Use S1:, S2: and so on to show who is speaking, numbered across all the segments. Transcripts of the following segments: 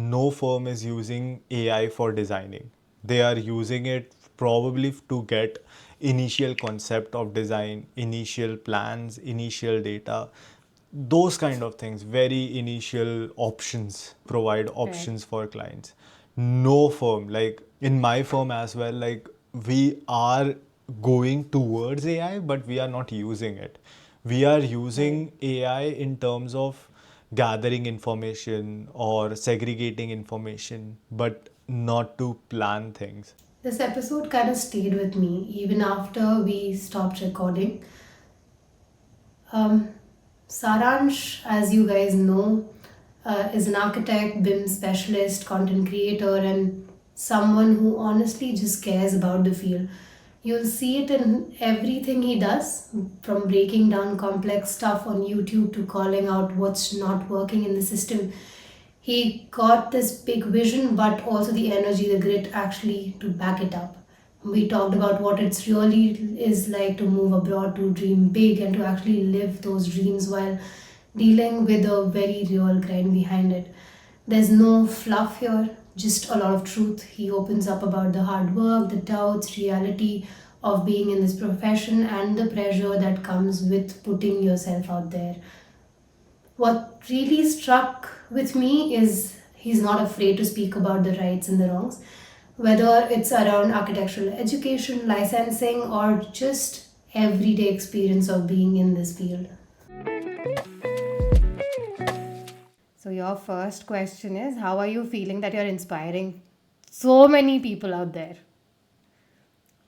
S1: no firm is using AI for designing. They are using it probably to get initial concept of design, initial plans, initial data, those kind of things, very initial options, provide options for clients. No firm, like in my firm as well, like we are going towards AI, but we are not using it. We are using AI in terms of gathering information or segregating information, but not to plan things.
S2: This episode kind of stayed with me even after we stopped recording. Um, Saaransh, as you guys know, is an architect, BIM specialist, content creator, and someone who honestly just cares about the field. You'll see it in everything he does, from breaking down complex stuff on YouTube to calling out what's not working in the system. He got this big vision, but also the energy, the grit actually to back it up. We talked about what it's really is like to move abroad, to dream big, and to actually live those dreams while dealing with a very real grind behind it. There's no fluff here, just a lot of truth. He opens up about the hard work, the doubts, reality of being in this profession, and the pressure that comes with putting yourself out there. What really struck with me is he's not afraid to speak about the rights and the wrongs, whether it's around architectural education, licensing, or just everyday experience of being in this field. So, your first question is, how are you feeling that you're inspiring so many people out there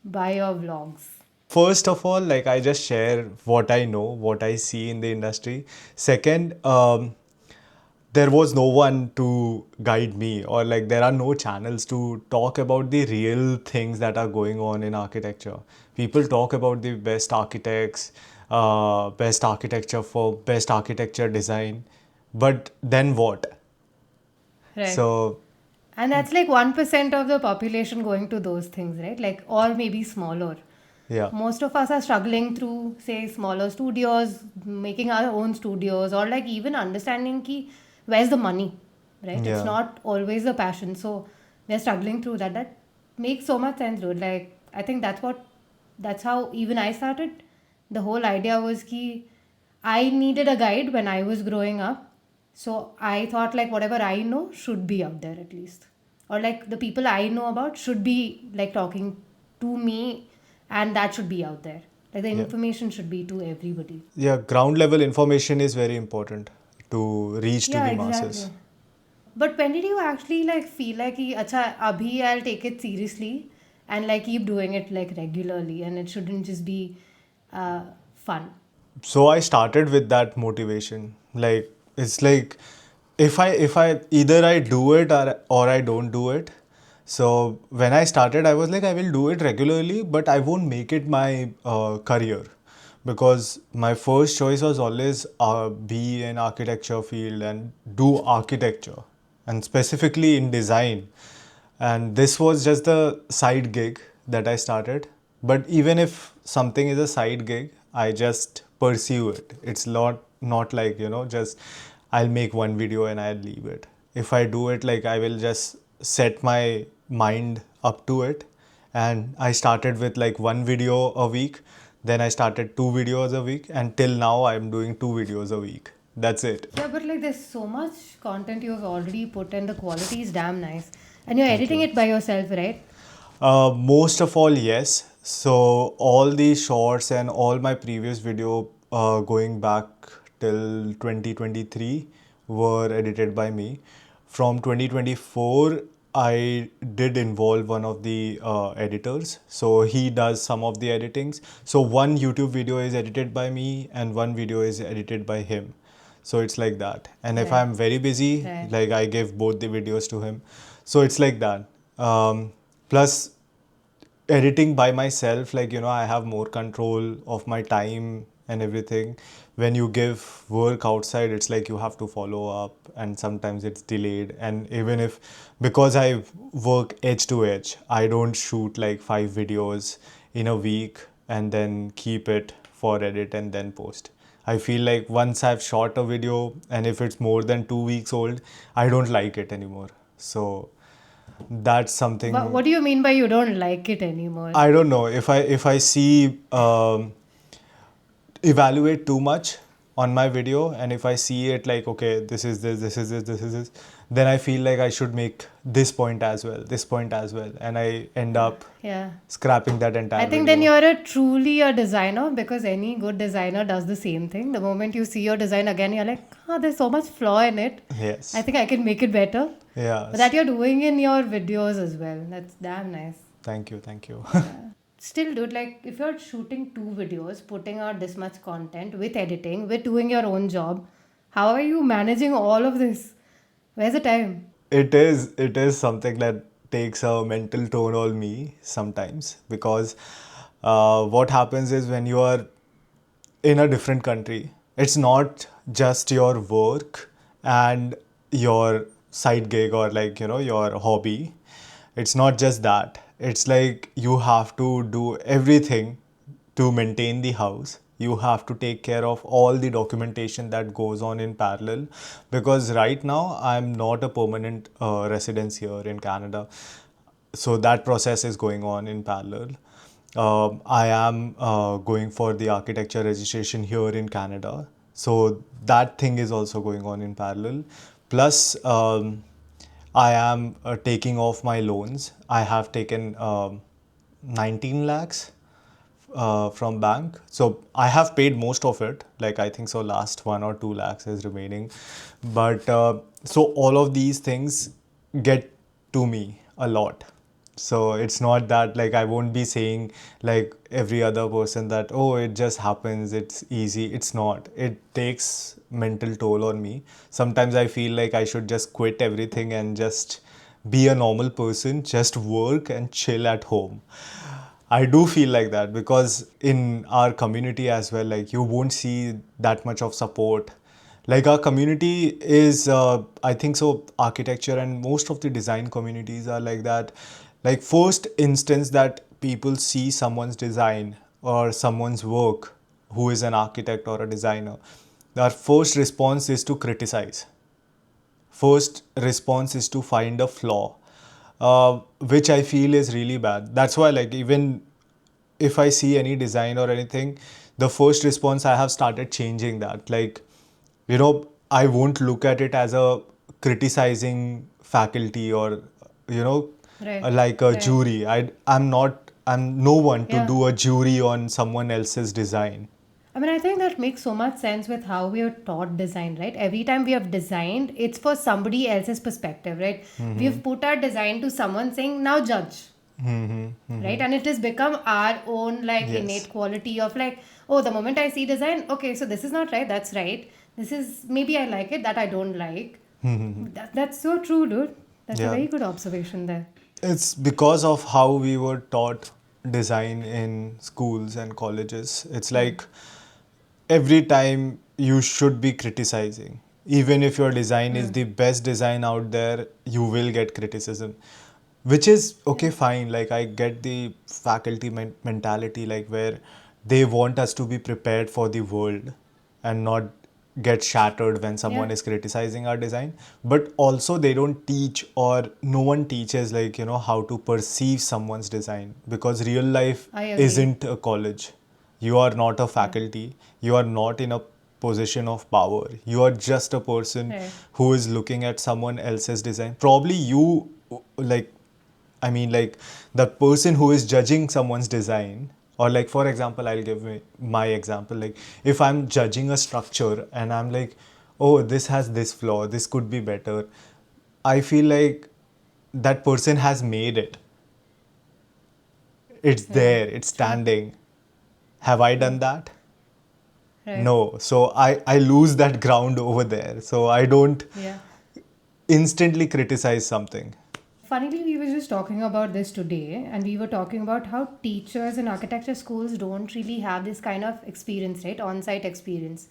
S2: by your vlogs?
S1: First of all, like I just share what I know, what I see in the industry. Second, there was no one to guide me, or like there are no channels to talk about the real things that are going on in architecture. People talk about the best architects, best architecture for best architecture design, but then what?
S2: Right.
S1: So
S2: And that's like 1% of the population going to those things, right? Like, or maybe smaller.
S1: yeah,
S2: Most of us are struggling through, say, smaller studios, making our own studios, or like even understanding ki where's the money, right? It's
S1: yeah.
S2: not always the passion. So we're struggling through that. That makes so much sense, dude. Like, I think that's how even I started. The whole idea was ki I needed a guide when I was growing up. So I thought like whatever I know should be out there at least. Or like the people I know about should be like talking to me, and that should be out there. Like the
S1: Yeah.
S2: information should be to everybody.
S1: Yeah, ground level information is very important to reach to
S2: Yeah,
S1: the
S2: exactly.
S1: masses.
S2: But when did you actually like feel like कि अच्छा अभी I'll take it seriously and like keep doing it like regularly and it shouldn't just be fun.
S1: So I started with that motivation. Like it's like if I either I do it or I don't do it. So when I started, I was like I will do it regularly, but I won't make it my career because my first choice was always be in architecture field and do architecture and specifically in design. And this was just the side gig that I started. But even if something is a side gig, I just pursue it. It's not like, just I'll make one video and I'll leave it. If I do it, like I will just set my mind up to it. And I started with like one video a week. Then I started two videos a week. And till now, I'm doing two videos a week. That's it.
S2: Yeah, but like there's so much content you've already put and the quality is damn nice. And you're
S1: Thank
S2: editing
S1: you.
S2: it by yourself, right?
S1: Most of all, yes. So all the shorts and all my previous video going back till 2023 were edited by me. From 2024, I did involve one of the editors. So he does some of the editings. So one YouTube video is edited by me and one video is edited by him. So it's like that. And if
S2: Right.
S1: I'm very busy,
S2: Right.
S1: like I give both the videos to him. So it's like that. Plus, editing by myself, like, I have more control of my time and everything. When you give work outside, it's like you have to follow up, and sometimes it's delayed. And even if, because I work edge to edge, I don't shoot like 5 videos in a week and then keep it for edit and then post. I feel like once I've shot a video and if it's more than 2 weeks old, I don't like it anymore. So that's something.
S2: What do you mean by you don't like it anymore?
S1: I don't know if I see evaluate too much on my video, and if I see it like, okay, this is this, then I feel like I should make this point as well, and I end up
S2: Yeah.
S1: scrapping that
S2: I
S1: entire
S2: think then
S1: video.
S2: you're truly a designer, because any good designer does the same thing. The moment you see your design again, you're like, oh, there's so much flaw in it. I
S1: Yes.
S2: think I can make it better. But
S1: Yes.
S2: that you're doing in your videos as well. That's damn nice.
S1: Thank you. Thank you.
S2: Still, dude, like if you're shooting 2 videos, putting out this much content with editing, with doing your own job, how are you managing all of this? Where's the time?
S1: It is something that takes a mental toll on me sometimes, because what happens is when you are in a different country, it's not just your work and your side gig, or like, your hobby. It's not just that. It's like you have to do everything to maintain the house. You have to take care of all the documentation that goes on in parallel, because right now I'm not a permanent residence here in Canada, so that process is going on in parallel. I am going for the architecture registration here in Canada, so that thing is also going on in parallel. Plus, I am taking off my loans. I have taken 19 lakhs from bank. So I have paid most of it. Like, I think so last 1 or 2 lakhs is remaining. But so all of these things get to me a lot. So it's not that, like, I won't be saying like every other person that, oh, it just happens, it's easy. It's not. It takes mental toll on me. Sometimes I feel like I should just quit everything and just be a normal person, just work and chill at home. I do feel like that, because in our community as well, like, you won't see that much of support. Like, our community is, I think so, architecture and most of the design communities are like that. Like, first instance that people see someone's design or someone's work, who is an architect or a designer, their first response is to criticize. First response is to find a flaw, which I feel is really bad. That's why, like, even if I see any design or anything, the first response I have started changing that. Like, I won't look at it as a criticizing faculty, or, you know,
S2: Right.
S1: like a
S2: Right.
S1: jury. I'm no one to
S2: Yeah.
S1: do a jury on someone else's design.
S2: I mean, I think that makes so much sense with how we are taught design, right? Every time we have designed, it's for somebody else's perspective, right? We've put our design to someone saying, now judge, right? And it has become our own like
S1: Yes.
S2: innate quality of like, oh, the moment I see design, okay, so this is not right, that's right. This is maybe I like it, that I don't like. That's so true, dude. That's a
S1: Yeah.
S2: very good observation there.
S1: It's because of how we were taught design in schools and colleges. It's like every time you should be criticizing. Even if your design is the best design out there, you will get criticism. Which is okay,
S2: Yeah.
S1: fine. Like, I get the faculty mentality, like, where they want us to be prepared for the world and not get shattered when someone
S2: Yeah.
S1: is criticizing our design. But also, they don't teach, or no one teaches, like, how to perceive someone's design, because real life
S2: I agree.
S1: isn't a college. You are not a
S2: Yeah.
S1: faculty. You are not in a position of power. You are just a person
S2: Right.
S1: who is looking at someone else's design. Probably you, like, I mean, like, the person who is judging someone's design, or like, for example, I'll give my example. Like, if I'm judging a structure and I'm like, oh, this has this flaw, this could be better, I feel like that person has made it. It's
S2: Right.
S1: there, it's
S2: True.
S1: standing. Have I
S2: True.
S1: done that?
S2: Right.
S1: No. So I lose that ground over there. So I don't
S2: Yeah.
S1: instantly criticize something.
S2: Funnily, we were just talking about this today, and we were talking about how teachers in architecture schools don't really have this kind of experience, right? On site experience.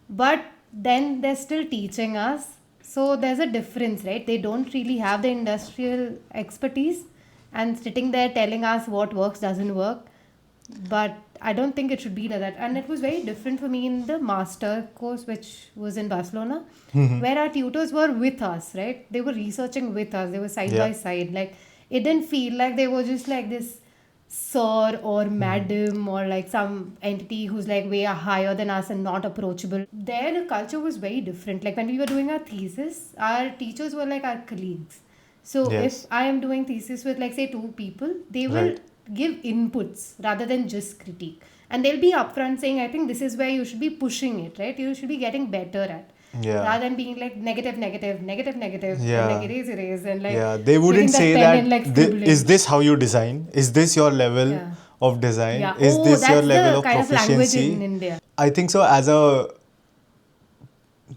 S2: But then they're still teaching us. So there's a difference, right? They don't really have the industrial expertise and sitting there telling us what works, doesn't work. But I don't think it should be like that. And it was very different for me in the master course, which was in Barcelona, where our tutors were with us, right? They were researching with us, they were side
S1: Yeah.
S2: by side. Like, it didn't feel like they were just like this sir or madam or like some entity who's like way higher than us and not approachable. There, the culture was very different. Like, when we were doing our thesis, our teachers were like our colleagues. So if
S1: Yes.
S2: I am doing thesis with like say two people, they will
S1: Right.
S2: give inputs rather than just critique. And they'll be upfront saying, I think this is where you should be pushing it, right? You should be getting better at.
S1: Yeah.
S2: Rather than being like negative, negative, negative, negative, and like
S1: Yeah.
S2: erase, erase, and like
S1: Yeah. They wouldn't
S2: taking that
S1: say
S2: pen and
S1: that,
S2: like
S1: is
S2: scribbling.
S1: this how you design? Is this your level
S2: Yeah.
S1: of design?
S2: Yeah.
S1: Is
S2: Oh,
S1: this your
S2: that's
S1: level
S2: the
S1: of
S2: kind of language in
S1: proficiency?
S2: India.
S1: I think so. As a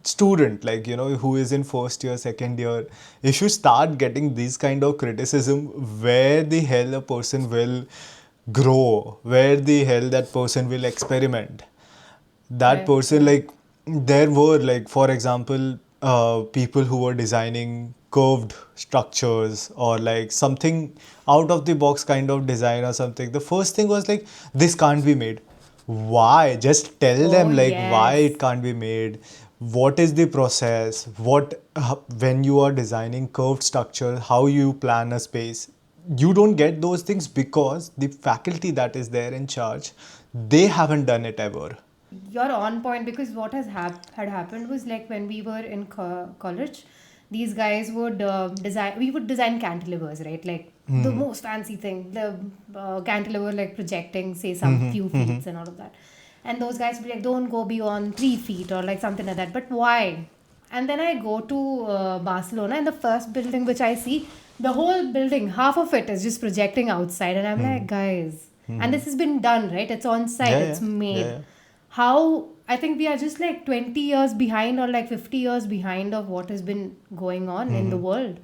S1: student, like, who is in first year, second year, if you start getting these kind of criticism, where the hell a person will grow, where the hell that person will experiment, that
S2: Correct.
S1: person,
S2: Yeah.
S1: like, there were, like, for example, people who were designing curved structures or like something out of the box kind of design or something. The first thing was like, this can't be made. Why? Just tell
S2: Oh,
S1: them like why
S2: yes.
S1: it can't be made. What is the process? When you are designing curved structure, how you plan a space. You don't get those things because the faculty that is there in charge, they haven't done it ever.
S2: You're on point because what had happened was like when we were in college, these guys would design. We would design cantilevers, right? Like the most fancy thing, the cantilever like projecting, say some few feet and all of that. And those guys would be like, don't go beyond 3 feet or like something like that. But why? And then I go to Barcelona, and the first building which I see, the whole building, half of it is just projecting outside, and I'm like, guys, and this has been done, right? It's on site,
S1: Yeah,
S2: it's
S1: yeah, yeah,
S2: made.
S1: yeah.
S2: How I think we are just like 20 years behind or like 50 years behind of what has been going on in the world.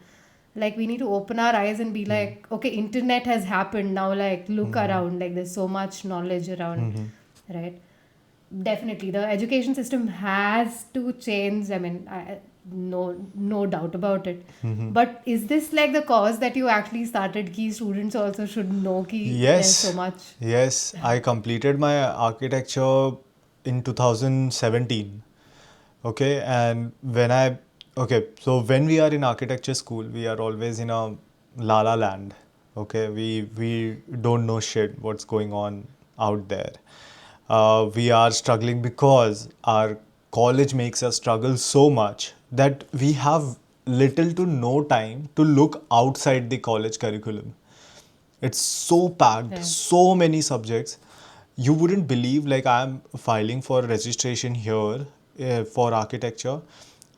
S2: Like, we need to open our eyes and be like, okay, internet has happened now. Like, look around. Like, there's so much knowledge around, right? Definitely, the education system has to change. I mean, no doubt about it. But is this like the cause that you actually started? Key students also should know key. There's so
S1: Yes,
S2: much.
S1: yes. I completed my architecture in 2017. Okay, and so when we are in architecture school, we are always in a la la land. Okay, we don't know shit what's going on out there. We are struggling because our college makes us struggle so much that we have little to no time to look outside the college curriculum. It's so packed,
S2: Yeah.
S1: so many subjects. You wouldn't believe, like, I'm filing for registration here for architecture.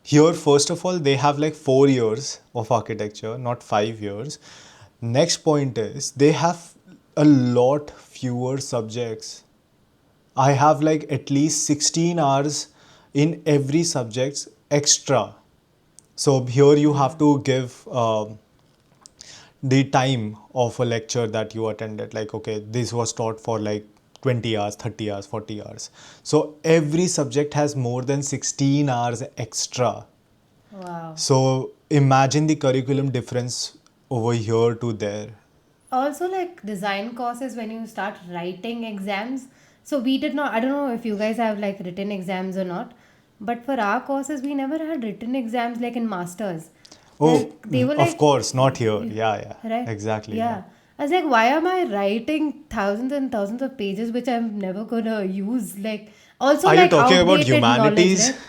S1: Here, first of all, they have like 4 years of architecture, not 5 years. Next point is they have a lot fewer subjects. I have like at least 16 hours in every subject extra. So here you have to give the time of a lecture that you attended. Like, okay, this was taught for like 20 hours, 30 hours, 40 hours. So every subject has more than 16 hours extra.
S2: Wow.
S1: So imagine the curriculum difference over here to there.
S2: Also, like design courses, when you start writing exams. So we did not, I don't know if you guys have like written exams or not, but for our courses, we never had written exams like in masters.
S1: Oh,
S2: Like, they were
S1: of
S2: like,
S1: course, not here. Yeah, yeah,
S2: right?
S1: exactly. Yeah.
S2: Yeah. I was like, why am I writing thousands and thousands of pages which I'm never gonna use? Like, also
S1: Are you
S2: like
S1: talking about
S2: outdated knowledge,
S1: humanities,
S2: right?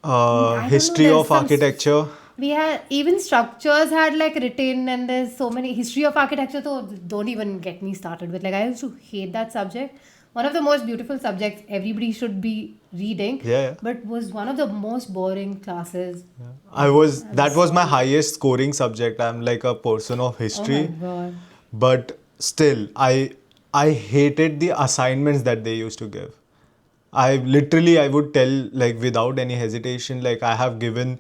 S2: I don't know.
S1: history
S2: There's
S1: of
S2: some.
S1: architecture?
S2: We had even structures had like written, and there's so many history of architecture. So don't even get me started with. Like, I used to hate that subject. One of the most beautiful subjects everybody should be reading,
S1: Yeah, yeah.
S2: but was one of the most boring classes. I'm
S1: That was my
S2: sorry.
S1: highest scoring subject. I'm like a person of
S2: Oh my
S1: history,
S2: god.
S1: but still, I hated the assignments that they used to give. I would tell, like, without any hesitation, like, I have given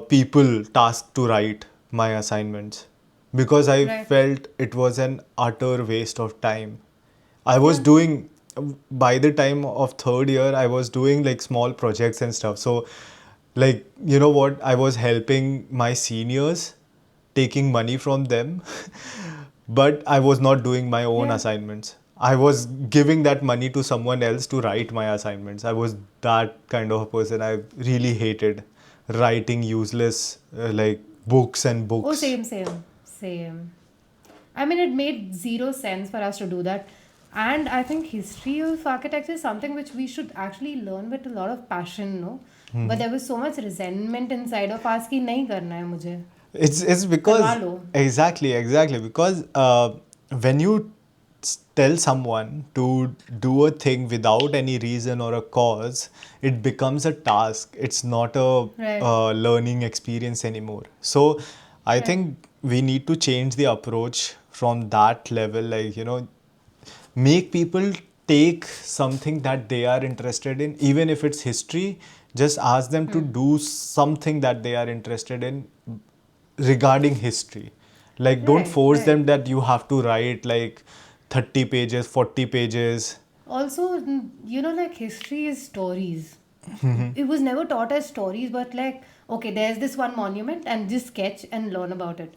S1: people task to write my assignments because I
S2: Right.
S1: felt it was an utter waste of time. I was
S2: Yeah.
S1: doing, by the time of third year, I was doing like small projects and stuff. So, like, you know what? I was helping my seniors, taking money from them, but I was not doing my own
S2: Yeah.
S1: assignments. I was giving that money to someone else to write my assignments. I was that kind of a person. I really hated writing useless like books and
S2: Oh,
S1: books.
S2: same. I mean, it made zero sense for us to do that. And I think history of architecture is something which we should actually learn with a lot of passion, no? But there was so much resentment inside of us कि नहीं करना है मुझे.
S1: It's
S2: करवा
S1: because
S2: low.
S1: exactly because when you tell someone to do a thing without any reason or a cause, it becomes a task. It's not a
S2: Right.
S1: learning experience anymore. So I
S2: Right.
S1: think we need to change the approach from that level. Like, make people take something that they are interested in, even if it's history. Just ask them to do something that they are interested in regarding history. Like, don't
S2: Right.
S1: force
S2: Right.
S1: them that you have to write like 30 pages, 40 pages.
S2: Also, like history is stories. It was never taught as stories, but like, okay, there's this one monument and just sketch and learn about it.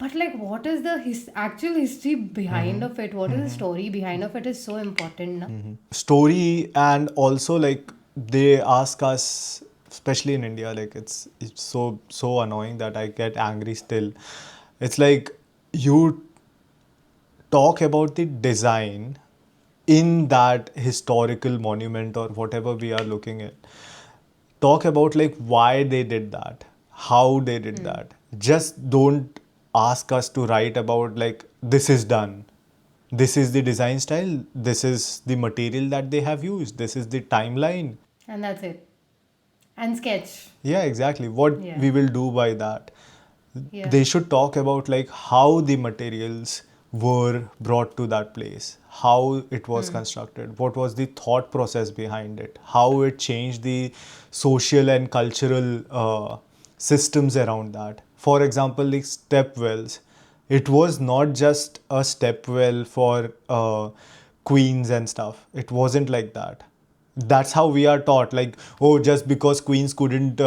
S2: But like, what is the actual history behind of it? What is the story behind of it is so important, na?
S1: Story, and also like they ask us, especially in India, like it's so annoying that I get angry still. It's like you talk about the design in that historical monument or whatever we are looking at. Talk about like why they did that, how they did that. Just don't ask us to write about like this is done, this is the design style, this is the material that they have used, this is the timeline.
S2: And that's it. And sketch.
S1: Yeah, exactly. What
S2: Yeah.
S1: we will do by that.
S2: Yeah.
S1: They should talk about like how the materials were brought to that place, how it was constructed, what was the thought process behind it, how it changed the social and cultural systems around that. For example, like step wells. It was not just a step well for queens and stuff. It wasn't like that. That's how we are taught, like, oh, just because queens couldn't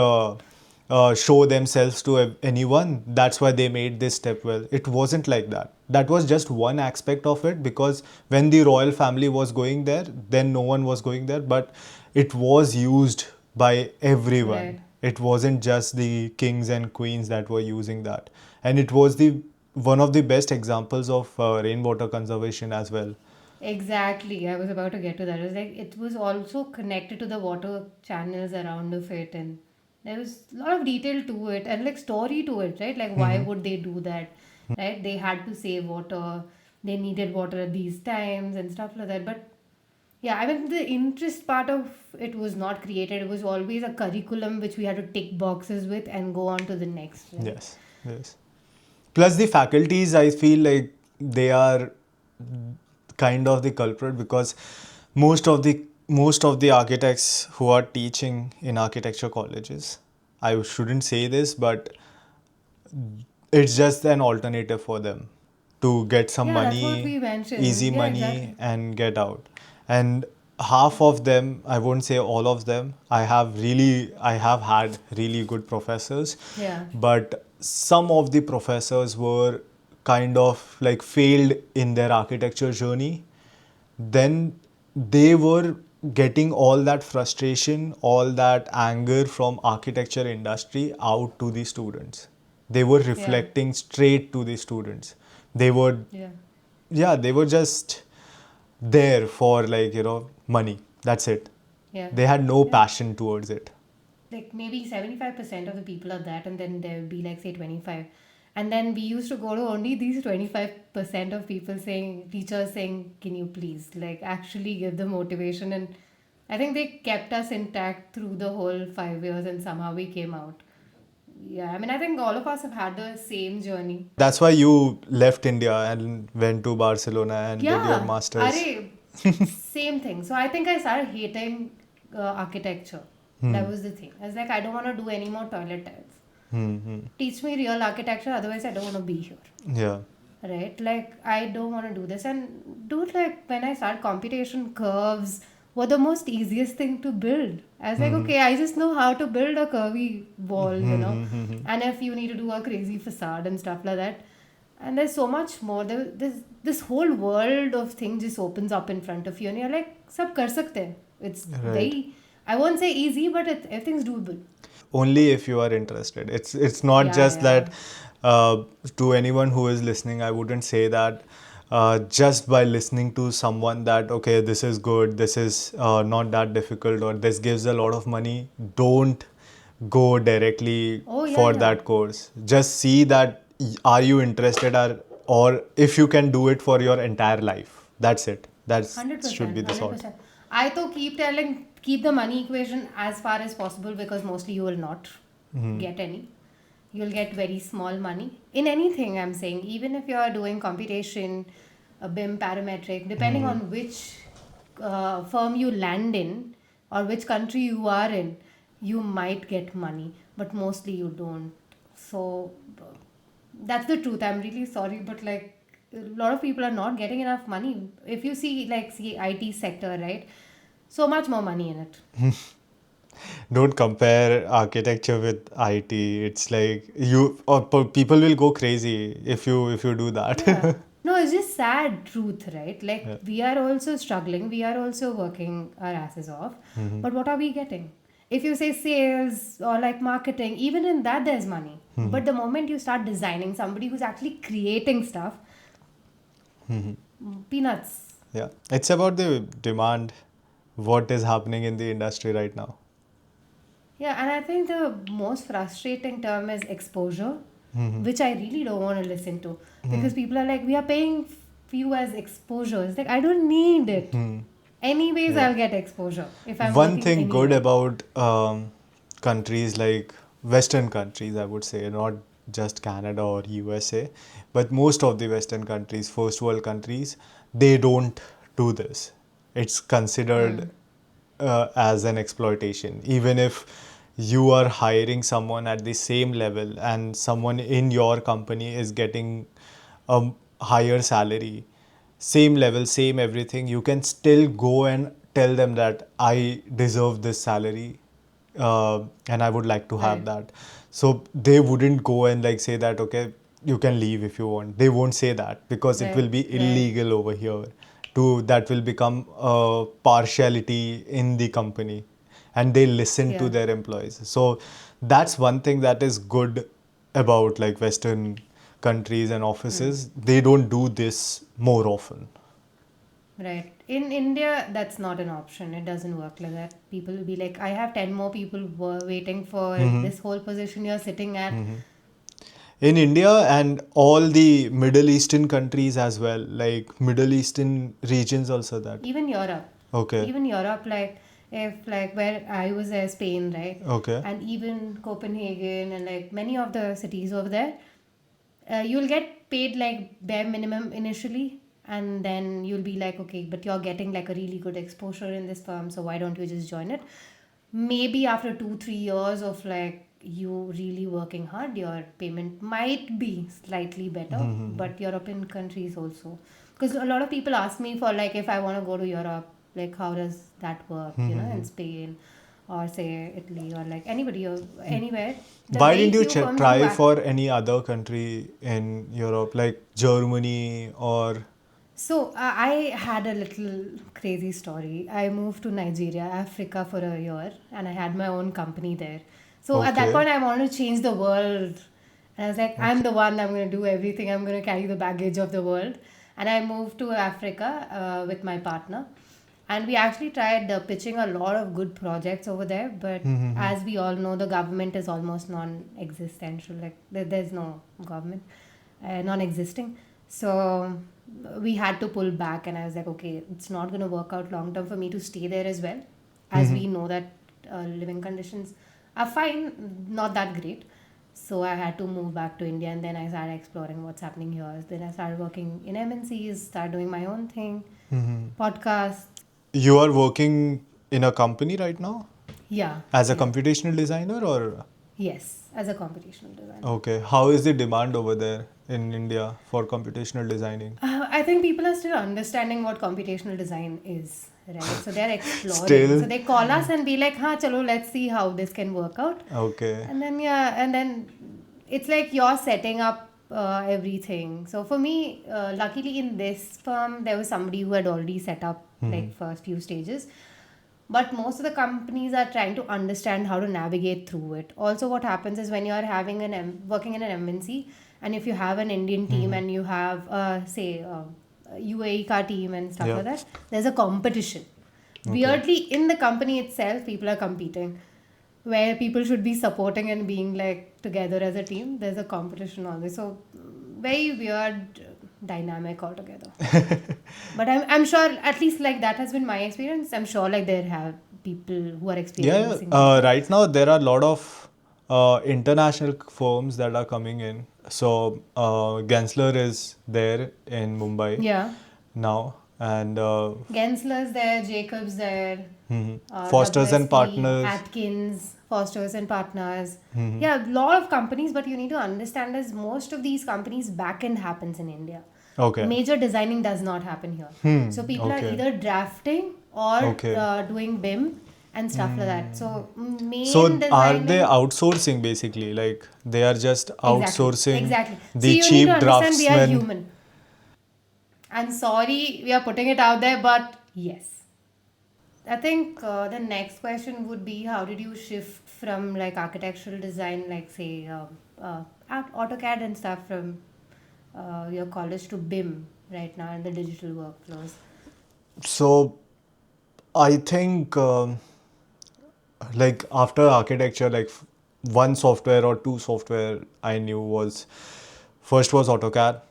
S1: show themselves to anyone, that's why they made this step well. It wasn't like that. That was just one aspect of it, because when the royal family was going there, then no one was going there, but it was used by everyone.
S2: Right.
S1: It wasn't just the kings and queens that were using that. And it was the one of the best examples of rainwater conservation as well.
S2: Exactly. I was about to get to that. It was like it was also connected to the water channels around of it, and there was a lot of detail to it and like story to it, right? Like why would they do that? Right? They had to save water. They needed water at these times and stuff like that. But yeah, I mean the interest part of it was not created. It was always a curriculum which we had to tick boxes with and go on to the next, right?
S1: Yes, yes. Plus, the faculties, I feel like they are kind of the culprit, because most of the architects who are teaching in architecture colleges, I shouldn't say this, but it's just an alternative for them to get some
S2: Yeah, that's what
S1: money,
S2: we mentioned.
S1: easy
S2: Yeah,
S1: money,
S2: exactly.
S1: and get out. And half of them, I won't say all of them, I have had really good professors,
S2: Yeah.
S1: but some of the professors were kind of like failed in their architecture journey. Then they were getting all that frustration, all that anger from architecture industry out to the students. They were
S2: Yeah.
S1: reflecting straight to the students. They were,
S2: Yeah.
S1: yeah, they were just there for like, money. That's it.
S2: Yeah.
S1: They had no
S2: Yeah.
S1: passion towards it.
S2: Like maybe 75% of the people are that, and then there will be like say 25, and then we used to go to only these 25% of people saying, teachers saying, can you please like actually give the motivation. And I think they kept us intact through the whole 5 years, and somehow we came out. Yeah, I mean, I think all of us have had the same journey.
S1: That's why you left India and went to Barcelona and did your
S2: Yeah,
S1: masters.
S2: Are same thing. So I think I started hating architecture. That was the thing. I was like, I don't want to do any more toilet tiles.
S1: Hmm.
S2: Teach me real architecture, otherwise I don't want to be here.
S1: Yeah.
S2: Right? Like I don't want to do this. And dude, like when I started computation, curves were the most easiest thing to build. I was like, okay, I just know how to build a curvy wall, you know. And if you need to do a crazy facade and stuff like that, And there's so much more. This whole world of things just opens up in front of you, and you're like, "Sab kar sakte hain." It's
S1: Right.
S2: very, I won't say easy, but everything's doable.
S1: Only if you are interested. It's not
S2: Yeah,
S1: just
S2: yeah.
S1: that. To anyone who is listening, I wouldn't say that just by listening to someone that okay, this is good, this is not that difficult, or this gives a lot of money. Don't go directly
S2: Oh, yeah,
S1: for
S2: yeah.
S1: that course. Just see that are you interested, or if you can do it for your entire life. That's it. That's should be
S2: 100%,
S1: the sort.
S2: 100%. I though keep telling, keep the money equation as far as possible, because mostly you will not get any. You'll get very small money in anything. I'm saying, even if you're doing computation, a BIM, parametric, depending on which firm you land in or which country you are in, you might get money, but mostly you don't. So that's the truth. I'm really sorry, but like a lot of people are not getting enough money. If you see, like, see IT sector, right? So much more money in it.
S1: Don't compare architecture with IT. It's like you or people will go crazy if you do that.
S2: Yeah. No, it's just sad truth, right?
S1: Yeah.
S2: Like, we are also struggling, we are also working our asses off, but what are we getting? If you say sales or like marketing, even in that there's money. But the moment you start designing, somebody who's actually creating stuff, peanuts.
S1: Yeah, it's about the demand, what is happening in the industry right now.
S2: Yeah, and I think the most frustrating term is exposure, which I really don't want to listen to, because people are like, we are paying you as exposure. It's like, I don't need it. Anyways,
S1: Yeah.
S2: I'll get exposure if I'm
S1: One
S2: working
S1: thing good
S2: anywhere.
S1: about countries like Western countries, I would say, not just Canada or USA, but most of the Western countries, first world countries, they don't do this. It's considered as an exploitation. Even if you are hiring someone at the same level and someone in your company is getting a higher salary, same level, same everything, you can still go and tell them that I deserve this salary and I would like to have
S2: Right.
S1: that. So they wouldn't go and like say that, okay, you can leave if you want. They won't say that because it will
S2: Right.
S1: be
S2: Right.
S1: illegal over here. To that will become a partiality in the company and they listen to
S2: Yeah.
S1: their employees. So that's one thing that is good about like Western countries and offices. They don't do this more often.
S2: Right. In India, that's not an option. It doesn't work like that. People will be like, I have 10 more people waiting for this whole position you're sitting at.
S1: In India and all the Middle Eastern countries as well, like Middle Eastern regions also that.
S2: Even Europe.
S1: Okay.
S2: Even Europe, like, if like where I was there, Spain, right?
S1: Okay.
S2: And even Copenhagen and like many of the cities over there, you'll get paid like bare minimum initially, and then you'll be like, okay, but you're getting like a really good exposure in this firm, so why don't you just join it? Maybe after 2-3 years of like you really working hard, your payment might be slightly better. But European countries also, because a lot of people ask me for like, if I want to go to Europe, like how does that work, in Spain or say Italy or like anybody or anywhere. The
S1: Why
S2: very
S1: didn't you
S2: few firms who
S1: try for any other country in Europe, like Germany or?
S2: So I had a little crazy story. I moved to Nigeria, Africa for a year, and I had my own company there. So at that
S1: Okay.
S2: point, I wanted to change the world. And I was like, I'm the one, I'm going to do everything, I'm going to carry the baggage of the world. And I moved to Africa with my partner. And we actually tried pitching a lot of good projects over there. But as we all know, the government is almost non existential. Like, there's no government, non existing. So we had to pull back, and I was like, okay, it's not going to work out long term for me to stay there as well, as we know that living conditions are fine, not that great. So I had to move back to India, and then I started exploring what's happening here. Then I started working in MNCs, started doing my own thing, podcasts.
S1: You are working in a company right now
S2: Yeah,
S1: as a
S2: yeah,
S1: computational designer or?
S2: yes, as a computational designer.
S1: Okay. How is the demand over there in India for computational designing?
S2: I think people are still understanding what computational design is, right? So they're exploring. So
S1: Still?
S2: they call us and be like, "Ha, chalo, let's see how this can work out."
S1: Okay.
S2: And then yeah, and then it's like you're setting up everything. So for me, luckily in this firm, there was somebody who had already set up like first few stages. But most of the companies are trying to understand how to navigate through it. Also, what happens is when you are having working in an MNC, and if you have an Indian team and you have, say, UAE ka team and stuff
S1: Yeah.
S2: like that, there's a competition.
S1: Okay.
S2: Weirdly, in the company itself, people are competing. Where people should be supporting and being like together as a team, there's a competition always. So, very weird dynamic altogether. But I'm sure, at least like that has been my experience. I'm sure like there have people who are
S1: Yeah,
S2: experiencing better.
S1: right now there are a lot of international firms that are coming in. So Gensler is there in Mumbai
S2: Yeah.
S1: now, and
S2: Gensler's there, Jacobs there,
S1: Fosters and
S2: WSP,
S1: Partners.
S2: Atkins, Fosters and Partners. Yeah, a lot of companies, but you need to understand is most of these companies back end happens in India.
S1: Okay.
S2: Major designing does not happen here. So people are
S1: Okay.
S2: either drafting or
S1: Okay.
S2: Doing BIM and stuff like that. So main
S1: So are they
S2: designing.
S1: outsourcing basically? Like they are just
S2: Exactly,
S1: outsourcing
S2: exactly.
S1: the
S2: See, you need to
S1: cheap
S2: understand we are
S1: draftsmen?
S2: human. I'm sorry we are putting it out there, but yes. I think the next question would be how did you shift from like architectural design, like say AutoCAD and stuff from your college to BIM right now in the digital workflows?
S1: So I think like after architecture, like one software or two software I knew was first was AutoCAD,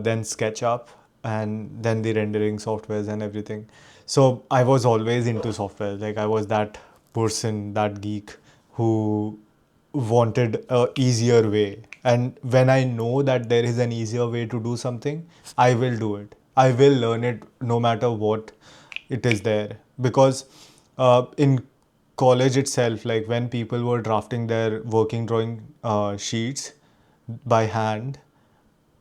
S1: then SketchUp, and then the rendering softwares and everything. So I was always into software. Like I was that person, that geek who wanted a easier way. And when I know that there is an easier way to do something, I will do it. I will learn it no matter what it is there. Because in college itself, like when people were drafting their working drawing sheets by hand,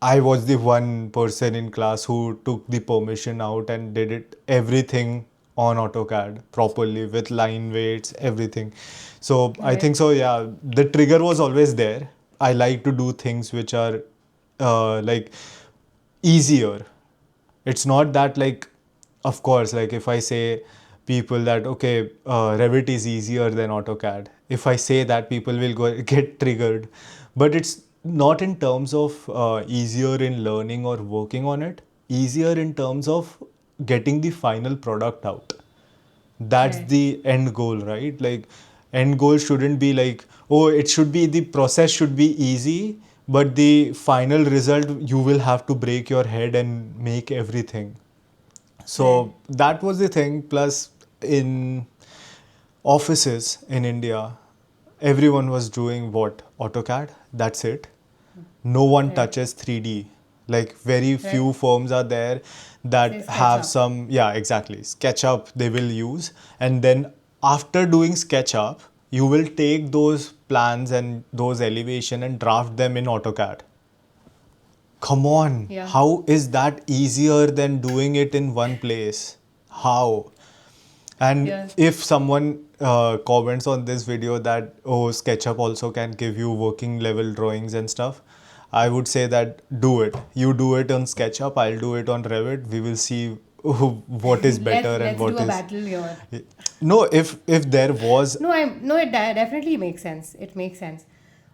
S1: I was the one person in class who took the permission out and did it everything on AutoCAD properly with line weights, everything. So I
S2: Right.
S1: think so, yeah, the trigger was always there. I like to do things which are like easier. It's not that like, of course, like if I say people that okay, Revit is easier than AutoCAD. If I say that, people will go get triggered, but it's not in terms of easier in learning or working on it. Easier in terms of getting the final product out. That's
S2: Right.
S1: the end goal, right? Like end goal shouldn't be like, oh, it should be the process should be easy, but the final result you will have to break your head and make everything.
S2: Right.
S1: So that was the thing. Plus in offices in India, everyone was doing what? AutoCAD. That's it. No one
S2: Right.
S1: touches 3D. Like very
S2: Right.
S1: few firms are there
S2: Say
S1: that have
S2: SketchUp.
S1: some, yeah, exactly. SketchUp they will use. And then after doing SketchUp, you will take those plans and those elevation and draft them in AutoCAD. Come on,
S2: Yeah.
S1: how is that easier than doing it in one place? How? And
S2: Yeah.
S1: if someone comments on this video that, oh, SketchUp also can give you working level drawings and stuff, I would say that do it. You do it on SketchUp, I'll do it on Revit. We will see what is better and
S2: let's do
S1: what
S2: a
S1: is.
S2: battle here.
S1: No, if there was.
S2: No, it definitely makes sense. It makes sense.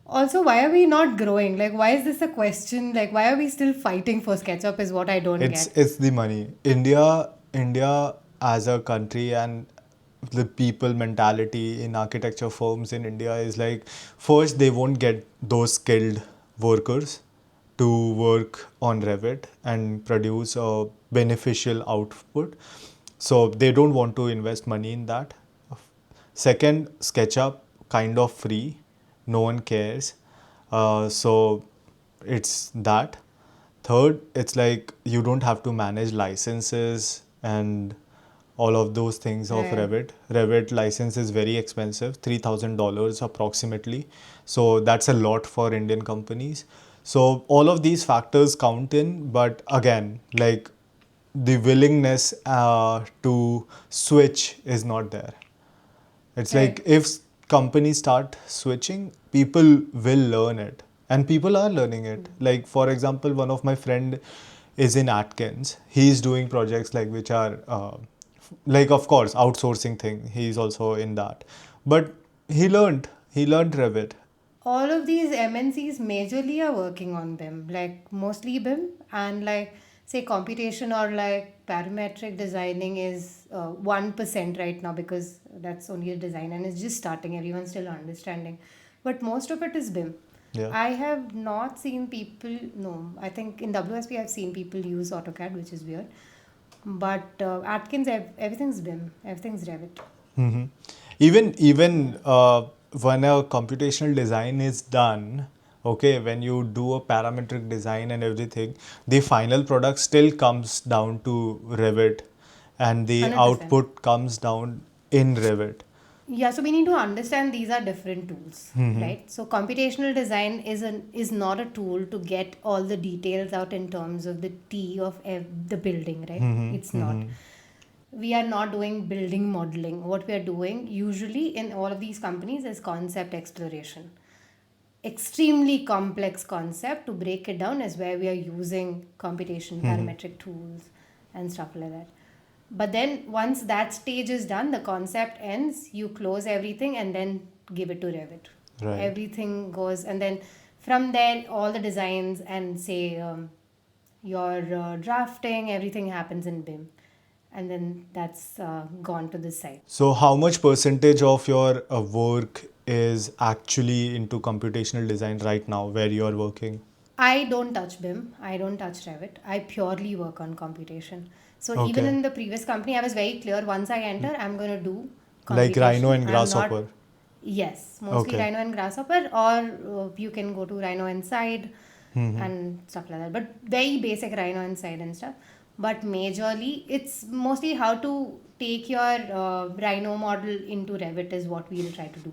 S2: Also, why are we not growing? Like, why is this a question? Like, why are we still fighting for SketchUp? Is what I don't get.
S1: It's the money. India as a country and the people mentality in architecture firms in India is like first they won't get those skilled workers to work on Revit and produce a beneficial output. So they don't want to invest money in that. Second, SketchUp kind of free, no one cares. So it's that. Third, it's like you don't have to manage licenses and all of those things of
S2: Right.
S1: Revit. Revit license is very expensive, $3,000 approximately. So that's a lot for Indian companies. So all of these factors count in, but again, like the willingness to switch is not there. It's like
S2: Right.
S1: if companies start switching, people will learn it. and people are learning it. Like for example, one of my friend is in Atkins. He's doing projects like which are like of course outsourcing thing. He's also in that, but he learned Revit.
S2: All of these MNCs majorly are working on BIM, like mostly BIM, and like say computation or like parametric designing is 1% right now, because that's only a design and it's just starting, everyone's still understanding. But most of it is BIM.
S1: Yeah.
S2: I have not seen people, no, I think in WSP I've seen people use AutoCAD, which is weird. But Atkins, everything's BIM, everything's Revit.
S1: hmm Even when a computational design is done, okay, when you do a parametric design and everything, the final product still comes down to Revit, and the
S2: 100%.
S1: output comes down in Revit.
S2: Yeah, so we need to understand these are different tools, right? So computational design is not a tool to get all the details out in terms of the T of the building, right? It's not. We are not doing building modeling. What we are doing usually in all of these companies is concept exploration. Extremely complex concept, to break it down, is where we are using computation, parametric tools, and stuff like that. But then once that stage is done, the concept ends, you close everything and then give it to Revit.
S1: Right.
S2: Everything goes, and then from there, all the designs and say your drafting, everything happens in BIM. And then that's gone to this side.
S1: So, how much percentage of your work is actually into computational design right now, where you are working?
S2: I don't touch BIM. I don't touch Revit. I purely work on computation. So even
S1: Okay.
S2: in the previous company, I was very clear. Once I enter, I'm going to do
S1: Like Rhino
S2: computation.
S1: and
S2: I'm not.
S1: Grasshopper.
S2: Yes, mostly
S1: Okay.
S2: Rhino and Grasshopper, or you can go to Rhino Inside and stuff like that. But very basic Rhino Inside and stuff. But majorly, it's mostly how to take your Rhino model into Revit is what we'll try to do.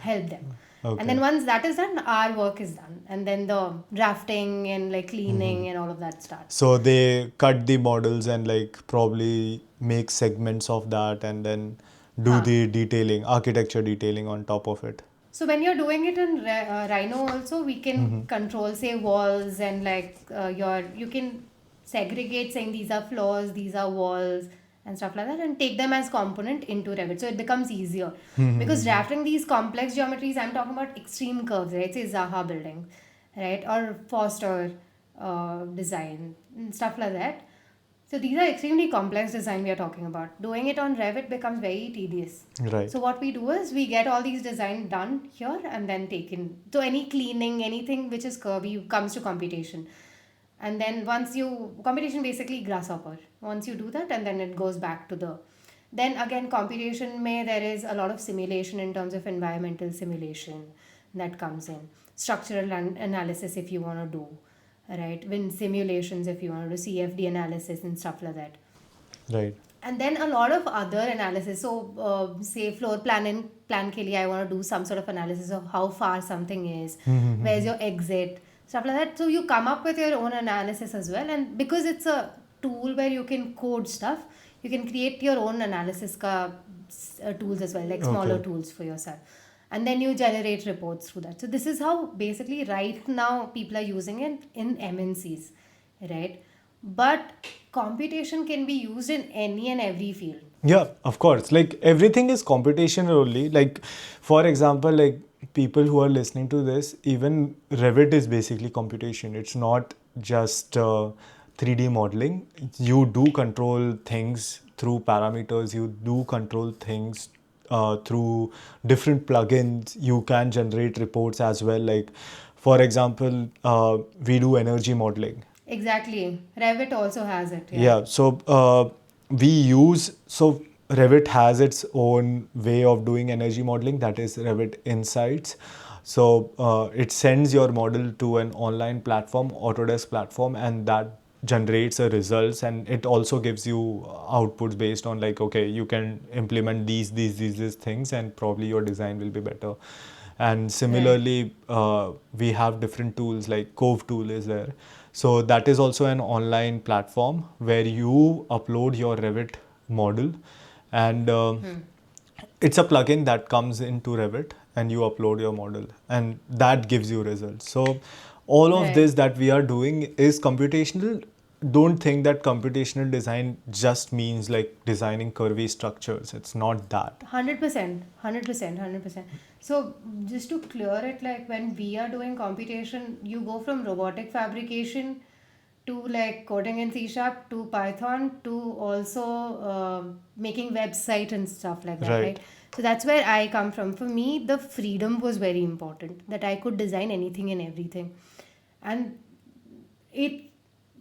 S2: Help them. And then
S1: Okay.
S2: once that is done, our work is done. And then the drafting and like cleaning and all of that starts.
S1: So they cut the models and like probably make segments of that and then do
S2: Huh.
S1: the detailing, architecture detailing on top of it.
S2: So when you're doing it in Rhino also, we can control say walls and like you can segregate saying these are floors, these are walls and stuff like that, and take them as component into Revit. So it becomes easier because drafting these complex geometries, I'm talking about extreme curves, right? Say Zaha building, right, or Foster design and stuff like that. So these are extremely complex design we are talking about. Doing it on Revit becomes very tedious.
S1: Right.
S2: So what we do is we get all these design done here and then taken. So any cleaning, anything which is curvy comes to computation. And then once you computation basically grasshopper. Once you do that and then it goes back to the then again computation may there is a lot of simulation in terms of environmental simulation that comes in. Structural analysis if you want to do, right? When simulations if you want to do CFD analysis and stuff like that.
S1: Right.
S2: And then a lot of other analysis. So say floor plan ke liye I want to do some sort of analysis of how far something is, where's your exit, stuff like that. So you come up with your own analysis as well, and because it's a tool where you can code stuff, you can create your own analysis tools as well, like smaller
S1: Okay.
S2: tools for yourself, and then you generate reports through that. So this is how basically right now people are using it in MNCs, right? But computation can be used in any and every field.
S1: Yeah, of course. Like everything is computational only. Like, for example, like people who are listening to this, even Revit is basically computation. It's not just 3D modeling. You do control things through parameters. You do control things through different plugins. You can generate reports as well. Like, for example, we do energy modeling.
S2: Exactly. Revit also has it, yeah.
S1: Yeah, so so Revit has its own way of doing energy modeling, that is Revit Insights. So it sends your model to an online platform, Autodesk platform, and that generates a results, and it also gives you outputs based on like, okay, you can implement these things and probably your design will be better. And
S2: Right.
S1: similarly, we have different tools like Cove tool is there. So that is also an online platform where you upload your Revit model, and it's a plugin that comes into Revit, and you upload your model, and that gives you results. So all of
S2: Right.
S1: this that we are doing is computational. Don't think that computational design just means like designing curvy structures. It's not that.
S2: 100%, 100%, 100%. So just to clear it, like when we are doing computation, you go from robotic fabrication to like coding in C Sharp to Python to also making website and stuff like that,
S1: Right.
S2: right? So that's where I come from. For me, the freedom was very important, that I could design anything and everything. And it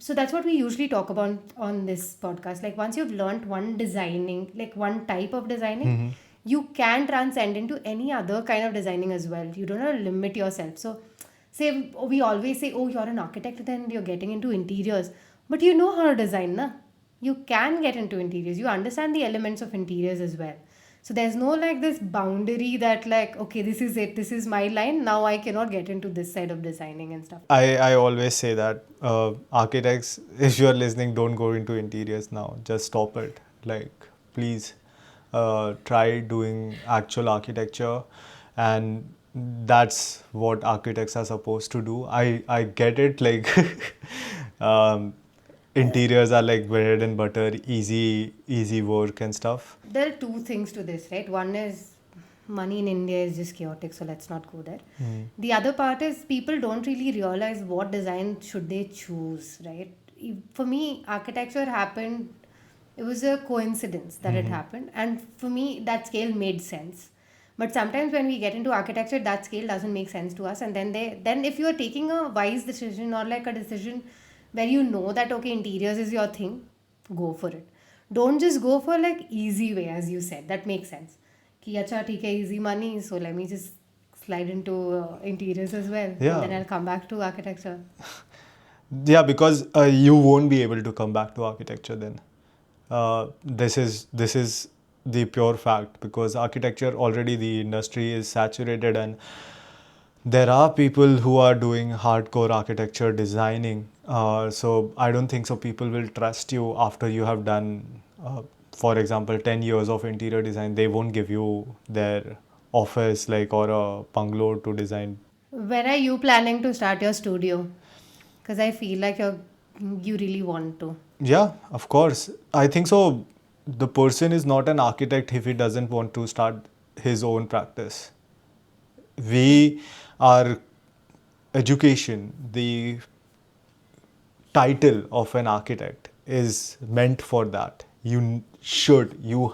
S2: so that's what we usually talk about on this podcast. Like once you've learned one designing, like one type of designing, you can transcend into any other kind of designing as well. You don't have to limit yourself. So say we always say, oh, you're an architect, then you're getting into interiors, but you know how to design, na? You can get into interiors, you understand the elements of interiors as well. So there's no like this boundary that like, okay, this is it, this is my line, now I cannot get into this side of designing and stuff.
S1: I always say that architects, if you're listening, don't go into interiors now. Just stop it. Like, please try doing actual architecture, and that's what architects are supposed to do. I get it. Like, um, interiors are like bread and butter, easy work and stuff.
S2: There are two things to this, right? One is money in India is just chaotic, so let's not go there. The other part is people don't really realize what design should they choose, right? For me, architecture happened, it was a coincidence that it happened, and for me, that scale made sense. But sometimes when we get into architecture, that scale doesn't make sense to us, and then if you are taking a wise decision or like a decision where you know that okay, interiors is your thing, go for it. Don't just go for like easy way, as you said. That makes sense. Ki acha theek hai, easy money, so let me just slide into interiors as well, and
S1: Yeah.
S2: then I'll come back to architecture.
S1: Yeah, because you won't be able to come back to architecture then. This is the pure fact, because architecture already the industry is saturated, and there are people who are doing hardcore architecture designing. So I don't think so people will trust you after you have done, for example, 10 years of interior design. They won't give you their office like or a bungalow to design.
S2: When are you planning to start your studio? Because I feel like you really want to.
S1: Yeah, of course. I think so. The person is not an architect if he doesn't want to start his own practice. We are education, the title of an architect is meant for that. You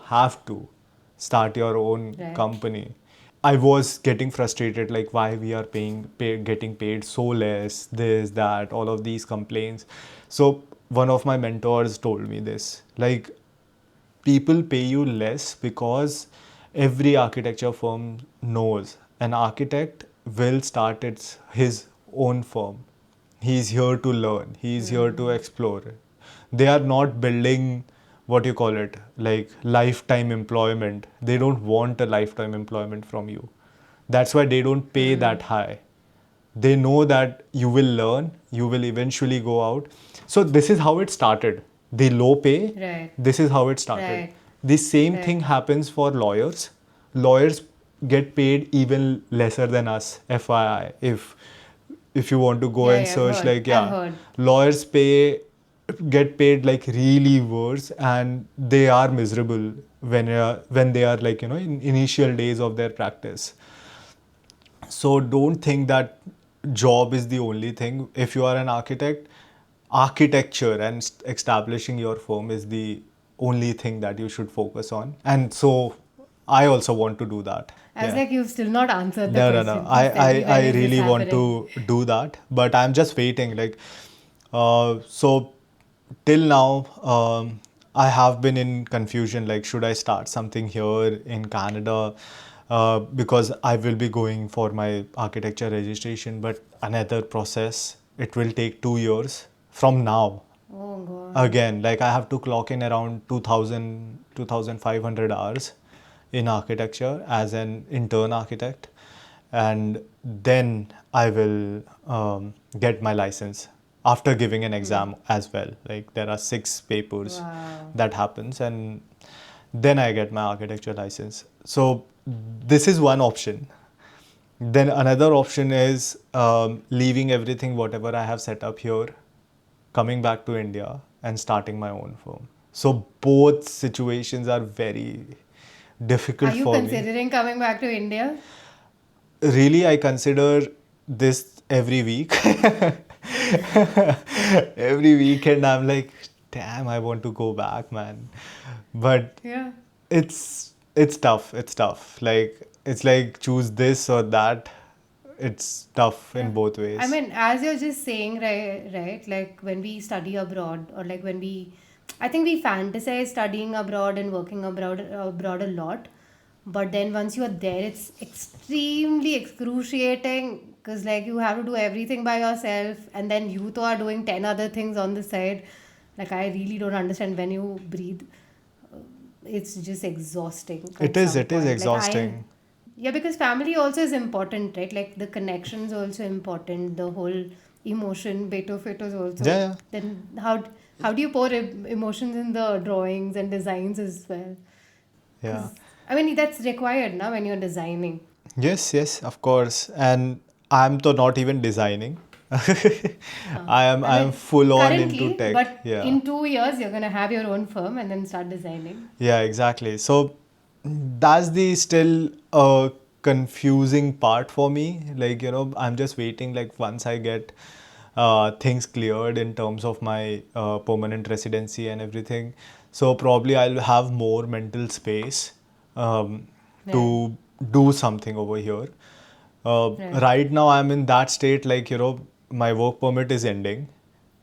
S1: have to start your own
S2: Right.
S1: company. I was getting frustrated, like why we are getting paid so less, this, that, all of these complaints. So one of my mentors told me this, like people pay you less because every architecture firm knows an architect will start his own firm. He's here to learn, he's here to explore. They are not building, what you call it, like lifetime employment. They don't want a lifetime employment from you. That's why they don't pay that high. They know that you will learn, you will eventually go out. So this is how it started. The low pay,
S2: Right.
S1: this is how it started.
S2: Right.
S1: The same
S2: Right.
S1: thing happens for lawyers. Lawyers get paid even lesser than us, FYI. If you want to go
S2: Yeah,
S1: and
S2: yeah, I've
S1: search,
S2: heard.
S1: like,
S2: I've
S1: yeah,
S2: heard.
S1: lawyers get paid like really worse, and they are miserable when they are like, in initial days of their practice. So don't think that job is the only thing. If you are an architect, architecture and establishing your firm is the only thing that you should focus on. And so I also want to do that.
S2: I was
S1: Yeah.
S2: like, you've still not answered the
S1: No, no, no.
S2: question. Please tell me,
S1: I
S2: when is this
S1: really want
S2: happening?
S1: to do that, but I'm just waiting. Like, so till now, I have been in confusion. Like, should I start something here in Canada? Because I will be going for my architecture registration, but another process. It will take 2 years from now.
S2: Oh, God.
S1: Again, like I have to clock in around 2,500 hours in architecture as an intern architect, and then I will get my license after giving an exam as well. Like there are 6 papers
S2: Wow.
S1: that happens, and then I get my architecture license. So this is one option. Then another option is leaving everything, whatever I have set up here, coming back to India and starting my own firm. So both situations are very
S2: Are
S1: difficult
S2: you
S1: for me.
S2: considering coming back to India?
S1: Really, I consider this every week. Every weekend, I'm like, damn, I want to go back, man. But
S2: Yeah.
S1: it's tough. It's tough. Like it's like choose this or that. It's tough in
S2: Yeah.
S1: both
S2: I
S1: ways.
S2: mean, as you're just saying, right, like when we study abroad, or like I think we fantasize studying abroad and working abroad a lot. But then once you're there, it's extremely excruciating because like you have to do everything by yourself, and then you two are doing 10 other things on the side. Like, I really don't understand when you breathe. It's just exhausting
S1: It
S2: at
S1: is.
S2: some
S1: It is
S2: point.
S1: exhausting.
S2: Yeah, because family also is important, right? Like the connections also important. The whole emotion bit of it is
S1: Yeah.
S2: also.
S1: Yeah.
S2: Then how do you pour emotions in the drawings and designs as well?
S1: Yeah.
S2: Because I mean that's required now when you're designing.
S1: Yes, yes, of course. And I'm to not even designing.
S2: I
S1: I am
S2: mean
S1: full on into
S2: currently,
S1: tech.
S2: but
S1: Yeah.
S2: in 2 years you're gonna have your own firm and then start designing.
S1: Yeah, exactly. So that's the still confusing part for me. Like, I'm just waiting like once I get things cleared in terms of my permanent residency and everything. So probably I'll have more mental space
S2: Right,
S1: to do something over here.
S2: right.
S1: Right now I'm in that state like, my work permit is ending.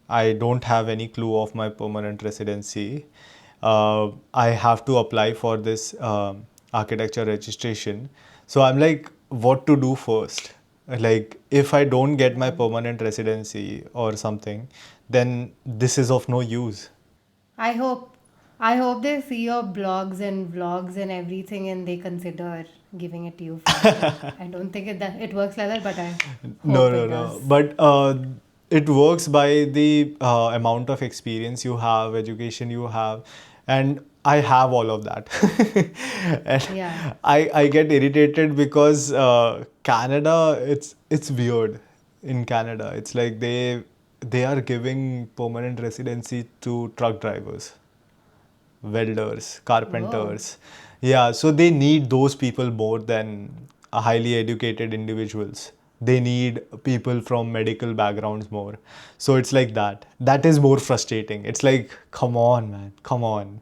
S1: I don't have any clue of my permanent residency. I have to apply for this architecture registration. So I'm like, what to do first? Like, if I don't get my permanent residency or something, then this is of no use.
S2: I hope I hope they see your blogs and vlogs and everything and they consider giving it to you faster. I don't think it works like that, but I
S1: No,
S2: hope
S1: no,
S2: it
S1: no.
S2: does.
S1: But it works by the amount of experience you have, education you have, and I have all of that. And
S2: Yeah.
S1: I get irritated because Canada, it's weird. In Canada, it's like they are giving permanent residency to truck drivers, welders,
S2: Whoa.
S1: carpenters. Yeah, so they need those people more than highly educated individuals. They need people from medical backgrounds more. So it's like that. That is more frustrating. It's like, come on, man, come on.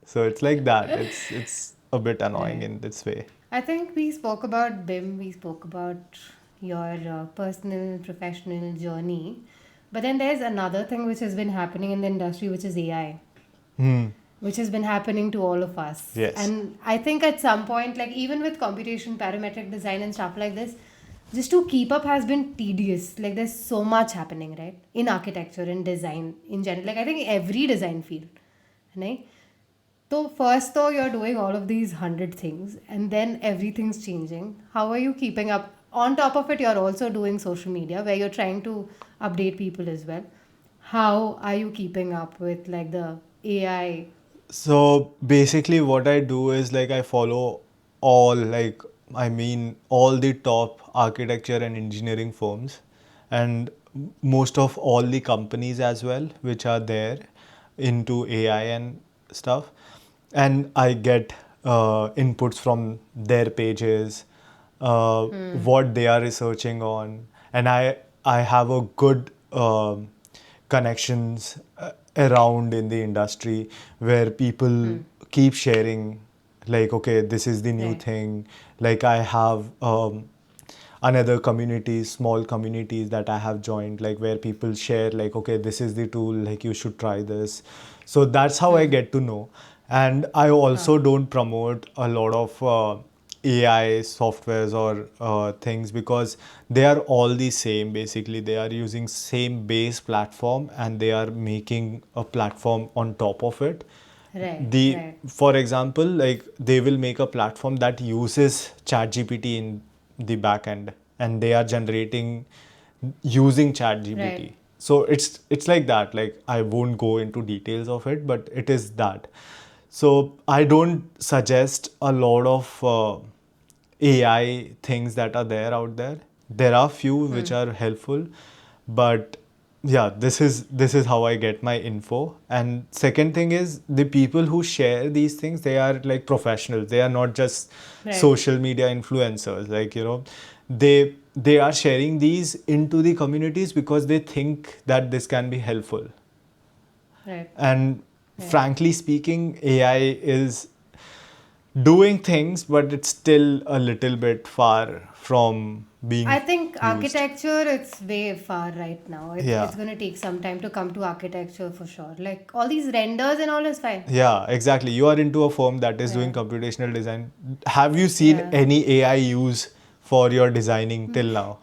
S1: So it's like that. It's a bit annoying
S2: Right.
S1: in this way.
S2: I think we spoke about BIM, we spoke about your personal, professional journey. But then there's another thing which has been happening in the industry, which is AI,
S1: Hmm.
S2: which has been happening to all of us.
S1: Yes.
S2: And I think at some point, like even with computation, parametric design, and stuff like this, just to keep up has been tedious. Like there's so much happening, right? In architecture and design in general. Like I think every design field, right? So first though you're doing all of these 100 things and then everything's changing. How are you keeping up? On top of it, you're also doing social media where you're trying to update people as well. How are you keeping up with like the AI?
S1: So basically, what I do is like I follow all, like, I mean, all the top architecture and engineering firms, and most of all the companies as well, which are there into AI and stuff. And I get inputs from their pages, what they are researching on, and I have a good connections around in the industry where people keep sharing, like, okay, this is the new
S2: Right.
S1: thing. Like, I have another communities, small communities that I have joined, like where people share, like, okay, this is the tool, like you should try this. So that's how I get to know. And I also
S2: Huh.
S1: don't promote a lot of AI softwares or things, because they are all the same. Basically, they are using same base platform and they are making a platform on top of it.
S2: Right.
S1: The
S2: Right.
S1: For example, like they will make a platform that uses ChatGPT in the back end, and they are generating using ChatGPT.
S2: Right.
S1: So it's like that. Like, I won't go into details of it, but it is that. So I don't suggest a lot of AI things that are there out there. There are few which are helpful, but yeah, this is how I get my info. And second thing is the people who share these things, they are like professionals. They are not just
S2: Right.
S1: social media influencers. Like, they are sharing these into the communities because they think that this can be helpful.
S2: Right.
S1: And
S2: Right.
S1: frankly speaking, AI is doing things, but it's still a little bit far from
S2: I
S1: being
S2: think
S1: used.
S2: architecture, it's way far right now. It's
S1: Yeah.
S2: gonna take some time to come to architecture for sure. Like all these renders and all is fine.
S1: Yeah, exactly. You are into a firm that is
S2: Yeah.
S1: doing computational design. Have you seen
S2: Yeah.
S1: any AI use for your designing till now?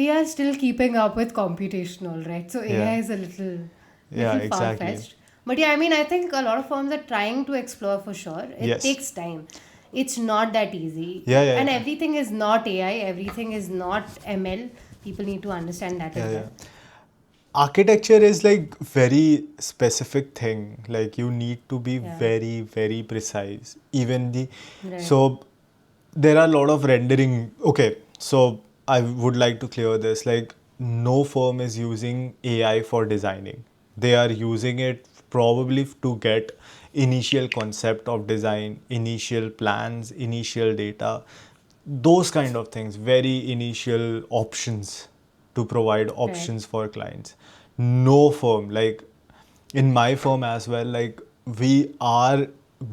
S2: We are still keeping up with computational, right? So
S1: Yeah.
S2: AI is a little
S1: Yeah,
S2: far
S1: exactly.
S2: fetched. But yeah, I mean, I think a lot of firms are trying to explore for sure. It
S1: Yes.
S2: takes time. It's not that easy.
S1: Yeah, yeah,
S2: And
S1: yeah.
S2: everything is not AI, everything is not ML. People need to understand that
S1: Yeah,
S2: as
S1: yeah.
S2: well.
S1: Architecture is like very specific thing. Like you need to be
S2: Yeah.
S1: very, very precise. Even the
S2: Right.
S1: so there are a lot of rendering. Okay, so I would like to clear this. Like no firm is using AI for designing. They are using it probably to get initial concept of design, initial plans, initial data, those kind of things, very initial options to provide
S2: Right.
S1: options for clients. No firm, like in my firm as well, like we are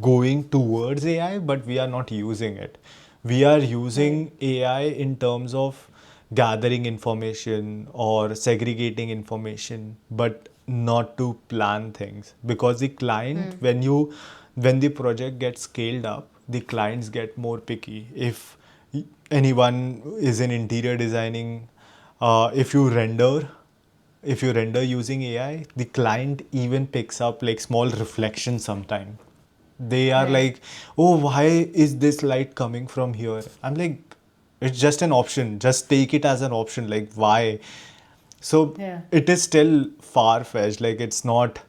S1: going towards AI, but we are not using it. We are
S2: Right.
S1: using AI in terms of gathering information or segregating information, but not to plan things. Because the client, when the project gets scaled up, the clients get more picky. If anyone is in interior designing, if you render using AI, the client even picks up like small reflections sometime. They are
S2: Right.
S1: like, oh, why is this light coming from here? I'm like, it's just an option. Just take it as an option. Like, why? So
S2: Yeah.
S1: it is still far fetched. Like, it's not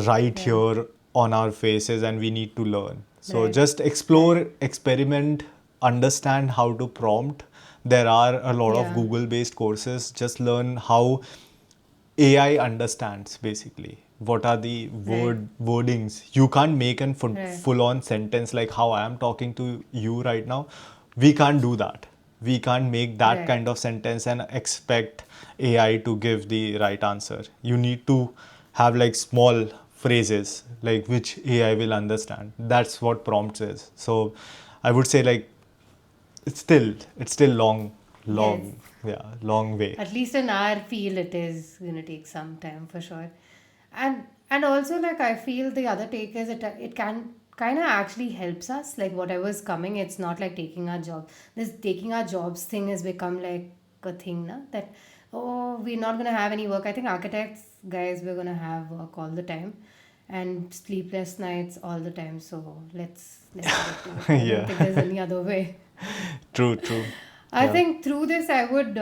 S1: right
S2: Yeah.
S1: here on our faces, and we need to learn. So
S2: Right.
S1: just
S2: Right.
S1: explore, experiment, understand how to prompt. There are a lot of
S2: Yeah.
S1: Google based courses. Just learn how AI understands basically what are the
S2: Right.
S1: wordings. You can't make a
S2: Right.
S1: full on sentence like how I am talking to you right now. We can't do that. We can't make that
S2: Right.
S1: kind of sentence and expect AI to give the right answer. You need to have like small phrases like which AI will understand. That's what prompts is. So I would say like it's still
S2: Yes.
S1: long way.
S2: At least in our field, it is gonna take some time for sure. And also like I feel the other take is it can kind of actually helps us, like whatever's coming, it's not like taking our job. This taking our jobs thing has become like a thing now, that oh, we're not gonna have any work. I think architects guys, we're gonna have work all the time and sleepless nights all the time, so let's get to it. I don't
S1: Yeah.
S2: think there's any other way.
S1: True, true.
S2: I
S1: Yeah.
S2: think through this, I would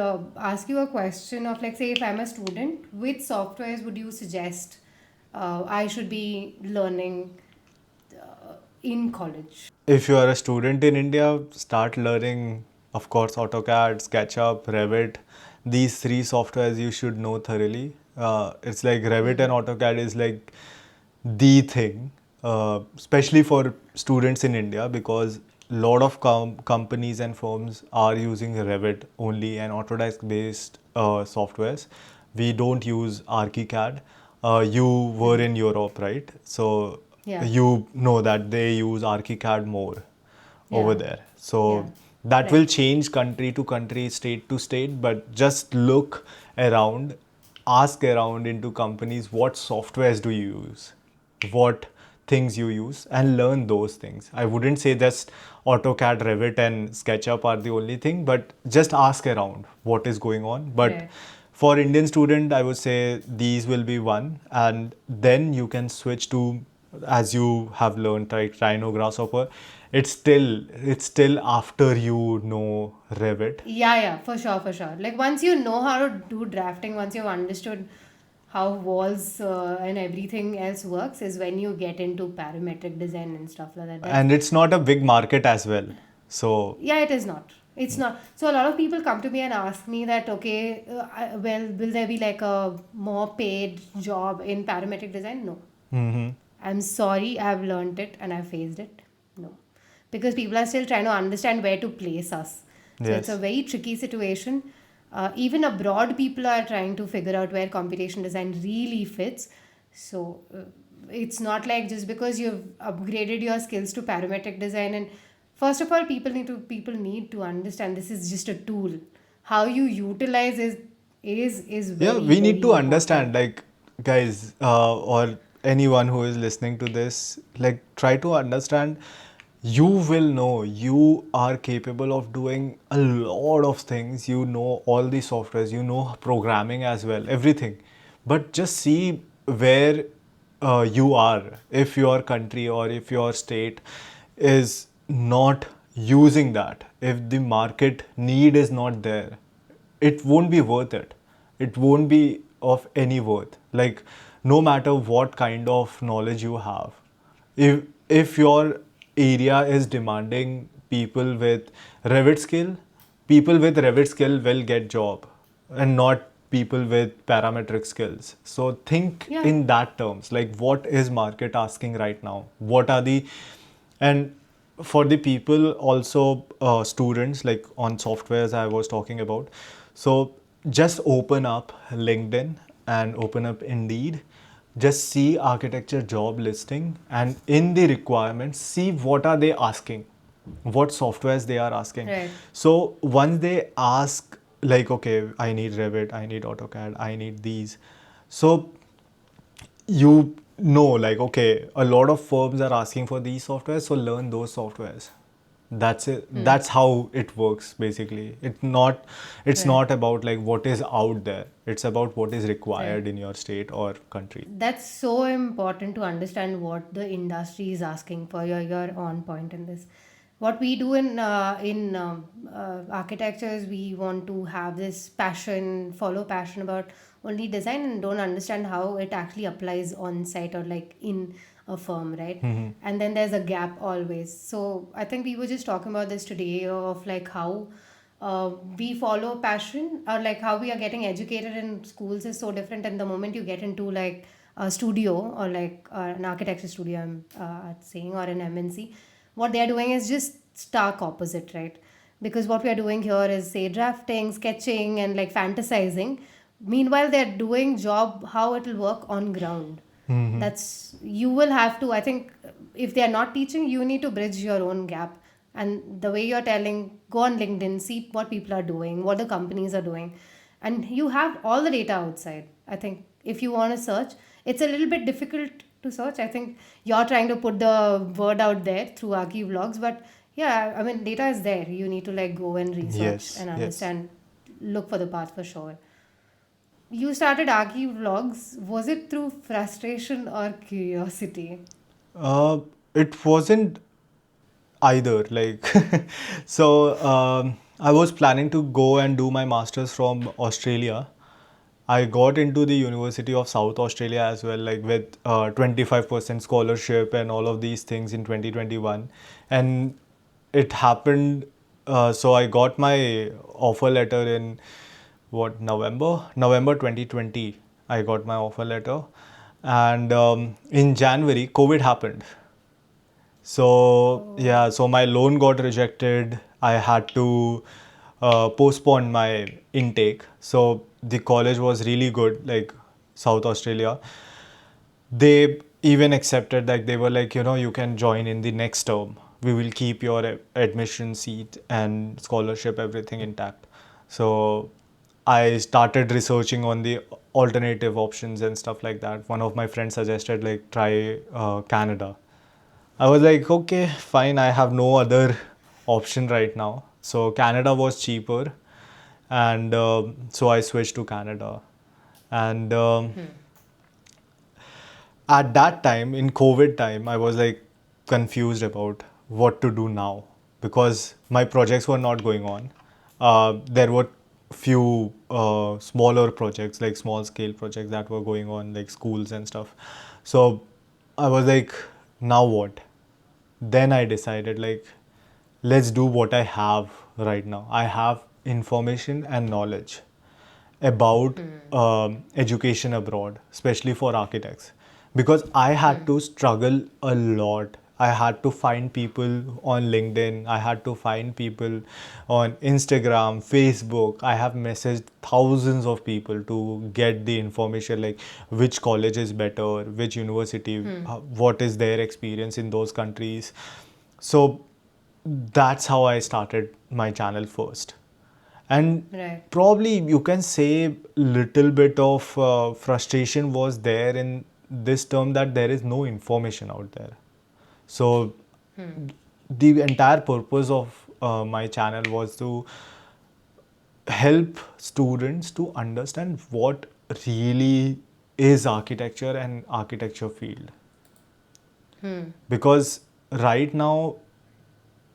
S2: ask you a question of like, say, if I'm a student, which softwares would you suggest I should be learning in college?
S1: If you are a student in India, start learning, of course, AutoCAD, SketchUp, Revit. These three softwares you should know thoroughly. It's like Revit and AutoCAD is like the thing, especially for students in India, because lot of companies and firms are using Revit only and Autodesk based softwares. We don't use ArchiCAD. You were in Europe, right? So
S2: Yeah,
S1: you know that they use ArchiCAD more over
S2: yeah,
S1: there.
S2: yeah,
S1: So that will
S2: right.
S1: change country to country, state to state, but just look around, ask around into companies what softwares do you use, what things you use, and learn those things. I wouldn't say just AutoCAD, Revit, and SketchUp are the only thing, but just ask around what is going on. But
S2: Right.
S1: for Indian student, I would say these will be one, and then you can switch to, as you have learned, right, Rhino, Grasshopper. It's still after you know Revit.
S2: Yeah, yeah, for sure, for sure. Like once you know how to do drafting, once you've understood how walls and everything else works, is when you get into parametric design and stuff like that. That's
S1: And it's not a big market as well. So
S2: Yeah, it is not. It's not. So a lot of people come to me and ask me that, okay, well, will there be like a more paid job in parametric design? No.
S1: mhm.
S2: I'm sorry, I've learned it and I've faced it. No. Because people are still trying to understand where to place us. So it's a
S1: Yes.
S2: very tricky situation. Even abroad, people are trying to figure out where computation design really fits. So it's not like just because you've upgraded your skills to parametric design, and first of all, people need to understand this is just a tool. How you utilize is
S1: Yeah,
S2: very,
S1: we need
S2: very
S1: to
S2: important.
S1: understand, like, guys, or anyone who is listening to this, like, try to understand. You will know you are capable of doing a lot of things. You know all the softwares, you know programming as well, everything. But just see where you are. If your country or if your state is not using that, if the market need is not there, it won't be worth it. It won't be of any worth. Like, no matter what kind of knowledge you have, if your area is demanding people with Revit skill, people with Revit skill will get job, and not people with parametric skills. So think
S2: Yeah.
S1: in that terms. Like, what is market asking right now? What are the, and for the people also, students, like on softwares I was talking about. So just open up LinkedIn and open up Indeed, just see architecture job listing, and in the requirements see what are they asking, what softwares they are asking.
S2: Right.
S1: So once they ask, like, okay, I need Revit, I need AutoCAD, I need these, so you know, like, okay, a lot of firms are asking for these softwares, so learn those softwares. That's it. That's how it works basically. It's not
S2: Right.
S1: about like what is out there. It's about what is
S2: Right.
S1: required in your state or country.
S2: That's so important to understand what the industry is asking for. You're on point in this. What we do in architecture is we want to have this passion, follow passion about only design, and don't understand how it actually applies on site or like in a firm, right? And then there's a gap always. So I think we were just talking about this today of like how we follow passion, or like how we are getting educated in schools is so different, and the moment you get into like a studio or like an architecture studio, I'm saying, or an MNC, what they're doing is just stark opposite, right? Because what we are doing here is say drafting, sketching, and like fantasizing. Meanwhile, they're doing job how it will work on ground. That's you will have to, I think, if they are not teaching, you need to bridge your own gap. And the way you're telling, go on LinkedIn, see what people are doing, what the companies are doing, and you have all the data outside. I think if you want to search, it's a little bit difficult to search. I think you're trying to put the word out there through ArchiVlogs, but yeah, I mean, data is there. You need to like go and research
S1: Yes,
S2: and
S1: yes.
S2: understand, look for the path for sure. You started ArchiVlogs. Was it through frustration or curiosity?
S1: Uh, it wasn't either. Like, so I was planning to go and do my masters from Australia. I got into the University of South Australia as well, like with 25% scholarship and all of these things in 2021. And it happened, so I got my offer letter in what, November 2020. I got my offer letter. And in January, COVID happened. So
S2: Oh.
S1: yeah, so my loan got rejected. I had to postpone my intake. So the college was really good, like South Australia. They even accepted, like they were like, you can join in the next term. We will keep your admission seat and scholarship, everything intact. So I started researching on the alternative options and stuff like that. One of my friends suggested like try Canada. I was like, okay, fine. I have no other option right now. So Canada was cheaper, and so I switched to Canada. And at that time, in COVID time, I was like confused about what to do now because my projects were not going on. There were few smaller projects, like small scale projects that were going on, like schools and stuff. So I was like, now what? Then I decided, like, let's do what I have right now. I have information and knowledge about education abroad, especially for architects, because I had to struggle a lot. I had to find people on LinkedIn. I had to find people on Instagram, Facebook. I have messaged thousands of people to get the information, like which college is better, which university, what is their experience in those countries. So that's how I started my channel first. And
S2: Right.
S1: probably you can say little bit of frustration was there in this term, that there is no information out there. So the entire purpose of my channel was to help students to understand what really is architecture and architecture field. Because right now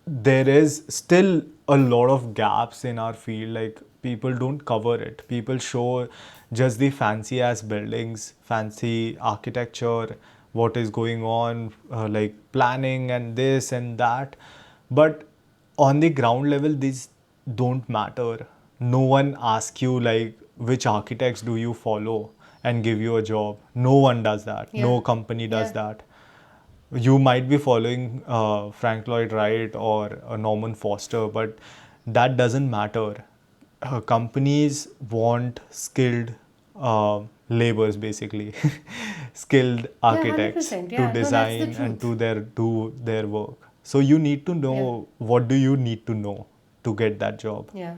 S1: there is still a lot of gaps in our field. Like, people don't cover it. People show just the fancy ass buildings, fancy architecture, what is going on, like planning and this and that. But on the ground level, these don't matter. No one asks you like which architects do you follow and give you a job. No one does that.
S2: Yeah.
S1: No company does
S2: Yeah.
S1: that. You might be following Frank Lloyd Wright or Norman Foster, but that doesn't matter. Companies want skilled laborers, basically, skilled
S2: Yeah,
S1: architects
S2: 100%.
S1: to
S2: Yeah, no, that's the
S1: design and
S2: truth.
S1: to do their work. So you need to
S2: Yeah.
S1: know, what do you need to know to get that job.
S2: Yeah.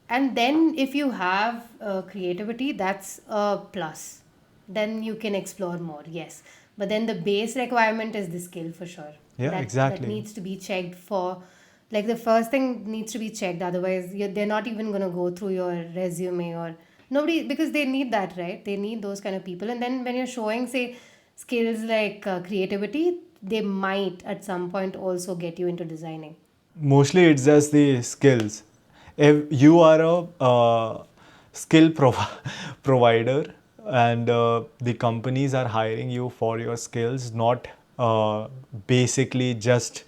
S2: And then if you have creativity, that's a plus. Then you can explore more, yes. But then the base requirement is the skill for sure.
S1: Yeah,
S2: That
S1: exactly.
S2: needs to be checked for, like the first thing needs to be checked. Otherwise, they're not even going to go through your resume or nobody, because they need that, right? They need those kind of people. And then when you're showing, say, skills like creativity, they might at some point also get you into designing.
S1: Mostly it's just the skills. If you are a skill provider, and the companies are hiring you for your skills, not basically just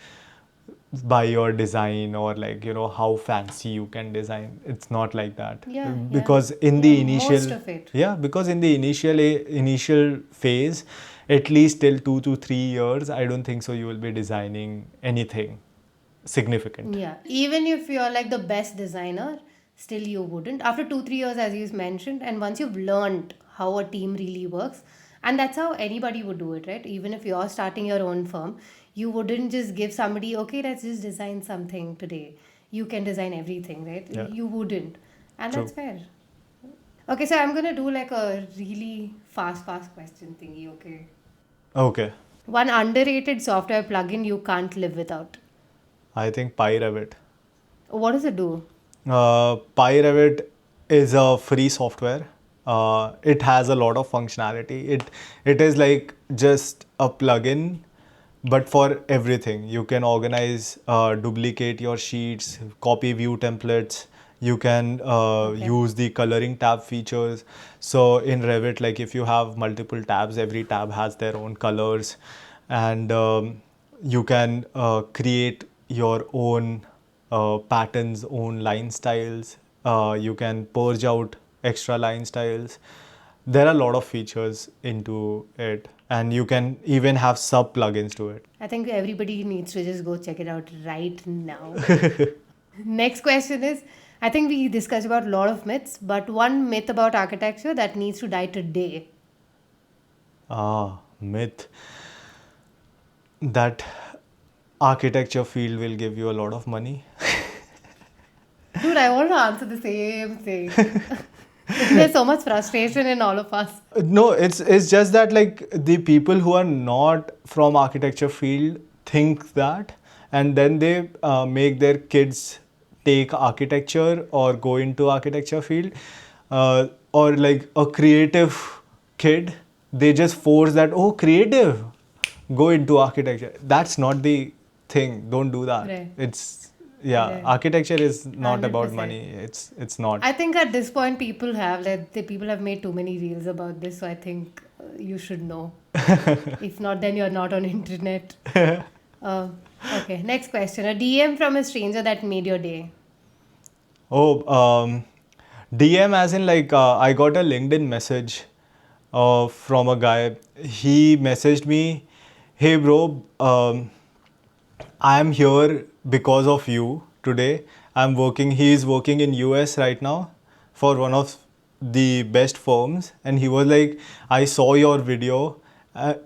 S1: by your design, or like, how fancy you can design. It's not like that.
S2: Yeah, yeah.
S1: Because in
S2: Yeah,
S1: the
S2: most
S1: initial,
S2: of it.
S1: yeah, because in the initial phase, at least till 2 to 3 years, I don't think so you will be designing anything significant.
S2: Yeah, even if you're like the best designer, still you wouldn't. After 2, 3 years, as you mentioned, and once you've learned how a team really works, and that's how anybody would do it, right? Even if you're starting your own firm, you wouldn't just give somebody, okay, let's just design something today. You can design everything, right?
S1: Yeah,
S2: You wouldn't. And that's
S1: true.
S2: fair. Okay, so I'm gonna do like a really fast question thingy, okay?
S1: Okay.
S2: One underrated software plugin you can't live without.
S1: I think PyRevit.
S2: What does it do?
S1: PyRevit is a free software. It has a lot of functionality. It is like just a plugin, but for everything. You can organize, duplicate your sheets, copy view templates. You can
S2: Okay.
S1: use the coloring tab features. So in Revit, like if you have multiple tabs, every tab has their own colors, and you can create your own patterns, own line styles. You can purge out extra line styles. There are a lot of features into it, and you can even have sub plugins to it.
S2: I think everybody needs to just go check it out right now. Next question is, I think we discussed about a lot of myths, but one myth about architecture that needs to die today.
S1: Myth that architecture field will give you a lot of money.
S2: Dude, I want to answer the same thing. There's so much frustration in all of us.
S1: No, it's just that, like, the people who are not from architecture field think that, and then they make their kids take architecture or go into architecture field, or like a creative kid, they just force that, oh, creative, go into architecture. That's not the thing. Don't do that.
S2: Right.
S1: It's, yeah,
S2: Right.
S1: architecture is not about
S2: 100%.
S1: money. It's not.
S2: I think at this point people have like the people have made too many reels about this, so I think you should know. If not, then you're not on internet. Uh, okay, next question. A DM from a stranger that made your day.
S1: Oh, DM as in like I got a LinkedIn message from a guy. He messaged me, "Hey bro, I am here because of you today. I'm working. He is working in US right now for one of the best firms, and he was like, I saw your video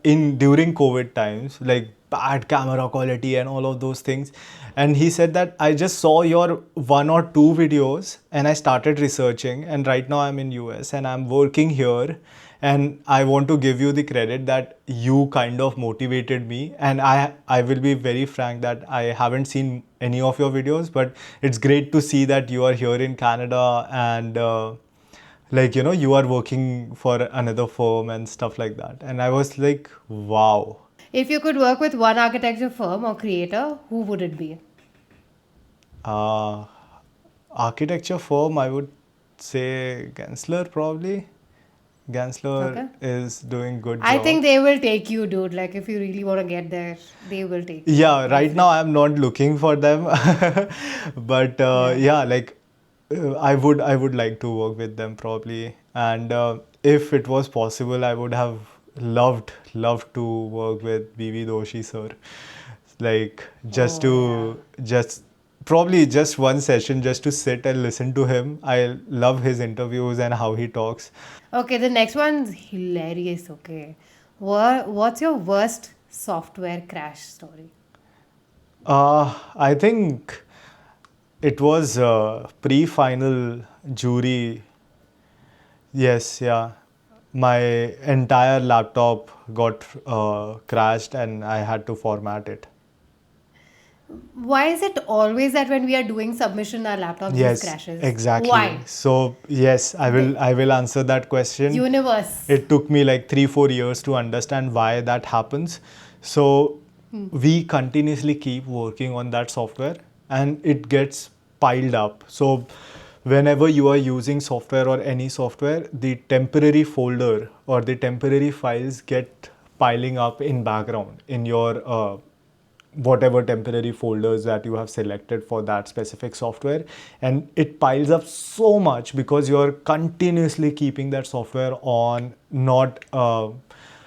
S1: in during COVID times, like bad camera quality and all of those things. And he said that I just saw your one or two videos, and I started researching. And right now I'm in US and I'm working here, and I want to give you the credit that you kind of motivated me. And I will be very frank that I haven't seen any of your videos, but it's great to see that you are here in Canada, and like you are working for another firm and stuff like that. And I was like, wow.
S2: If you could work with one architecture firm or creator, who would it be?
S1: uh, Architecture firm, I would say Gensler probably. Gensler
S2: Okay.
S1: is doing good
S2: I
S1: job.
S2: think they will take you, dude. Like, if you really want to get there, they will take you.
S1: Yeah, right now I'm not looking for them, but
S2: Yeah.
S1: yeah, like I would like to work with them probably, and if it was possible, I would have loved to work with BV Doshi sir, like just
S2: Oh, yeah.
S1: to just probably just one session just to sit and listen to him. I love his interviews and how he talks.
S2: Okay, the next one's hilarious. Okay. What's your worst software crash story?
S1: I think it was pre-final jury. Yes, yeah. My entire laptop got crashed and I had to format it.
S2: Why is it always that when we are doing submission, our laptop just
S1: Yes,
S2: crashes?
S1: exactly.
S2: Why?
S1: So yes, I
S2: The
S1: will I will answer that question.
S2: universe.
S1: It took me like 3-4 years to understand why that happens. So we continuously keep working on that software and it gets piled up. So whenever you are using software or any software, the temporary folder or the temporary files get piling up in background in your whatever temporary folders that you have selected for that specific software, and it piles up so much because you're continuously keeping that software on, not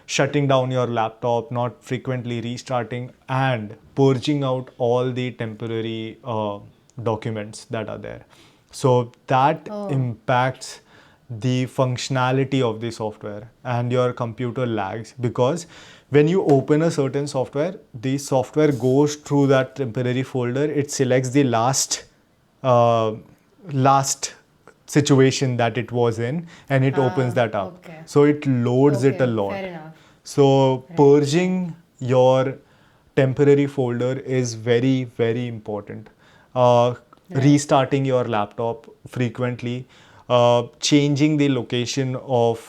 S1: shutting down your laptop, not frequently restarting, and purging out all the temporary documents that are there. So that
S2: Oh,
S1: impacts the functionality of the software, and your computer lags because when you open a certain software, the software goes through that temporary folder. It selects the uh, last situation that it was in, and it opens that up.
S2: okay.
S1: So it loads it a
S2: Okay, fair
S1: lot.
S2: enough.
S1: So
S2: Right, right,
S1: purging your temporary folder is very, very important. Uh,
S2: right.
S1: Restarting your laptop frequently, changing the location of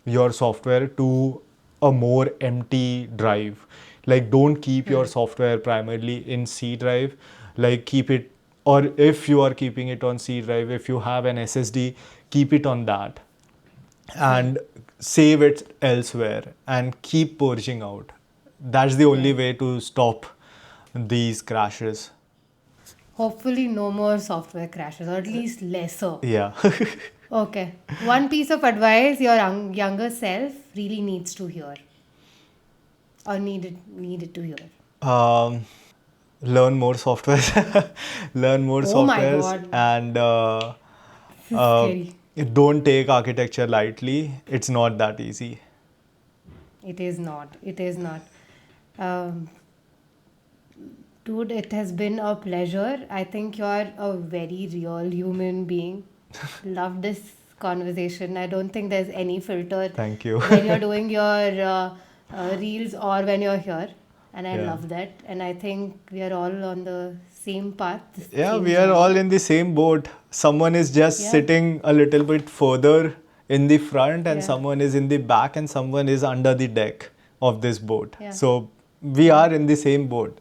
S1: your software to a more empty drive. Like, don't keep your software primarily in C drive. Like, keep it, or if you are keeping it on C drive, if you have an SSD, keep it on that and save it elsewhere and keep purging out. That's the only
S2: Right.
S1: way to stop these crashes.
S2: Hopefully, no more software crashes, or at least lesser.
S1: Yeah.
S2: Okay. One piece of advice your younger self really needs to hear, or needed to hear.
S1: um, Learn more softwares. Learn more
S2: Oh my
S1: softwares,
S2: god,
S1: and
S2: this is
S1: uh,
S2: scary.
S1: don't take architecture lightly. It's not that easy.
S2: It is not. It is not. Um, Dude, it has been a pleasure. I think you're a very real human being. Love this conversation. I don't think there's any filter
S1: Thank you.
S2: when you're doing your reels or when you're here. And I
S1: Yeah.
S2: love that. And I think we are all on the same path, the
S1: Yeah,
S2: same
S1: we are all
S2: journey.
S1: in the same boat. Someone is just
S2: Yeah,
S1: sitting a little bit further in the front, and
S2: yeah,
S1: someone is in the back, and someone is under the deck of this boat.
S2: yeah,
S1: So we
S2: yeah.
S1: are in the same boat.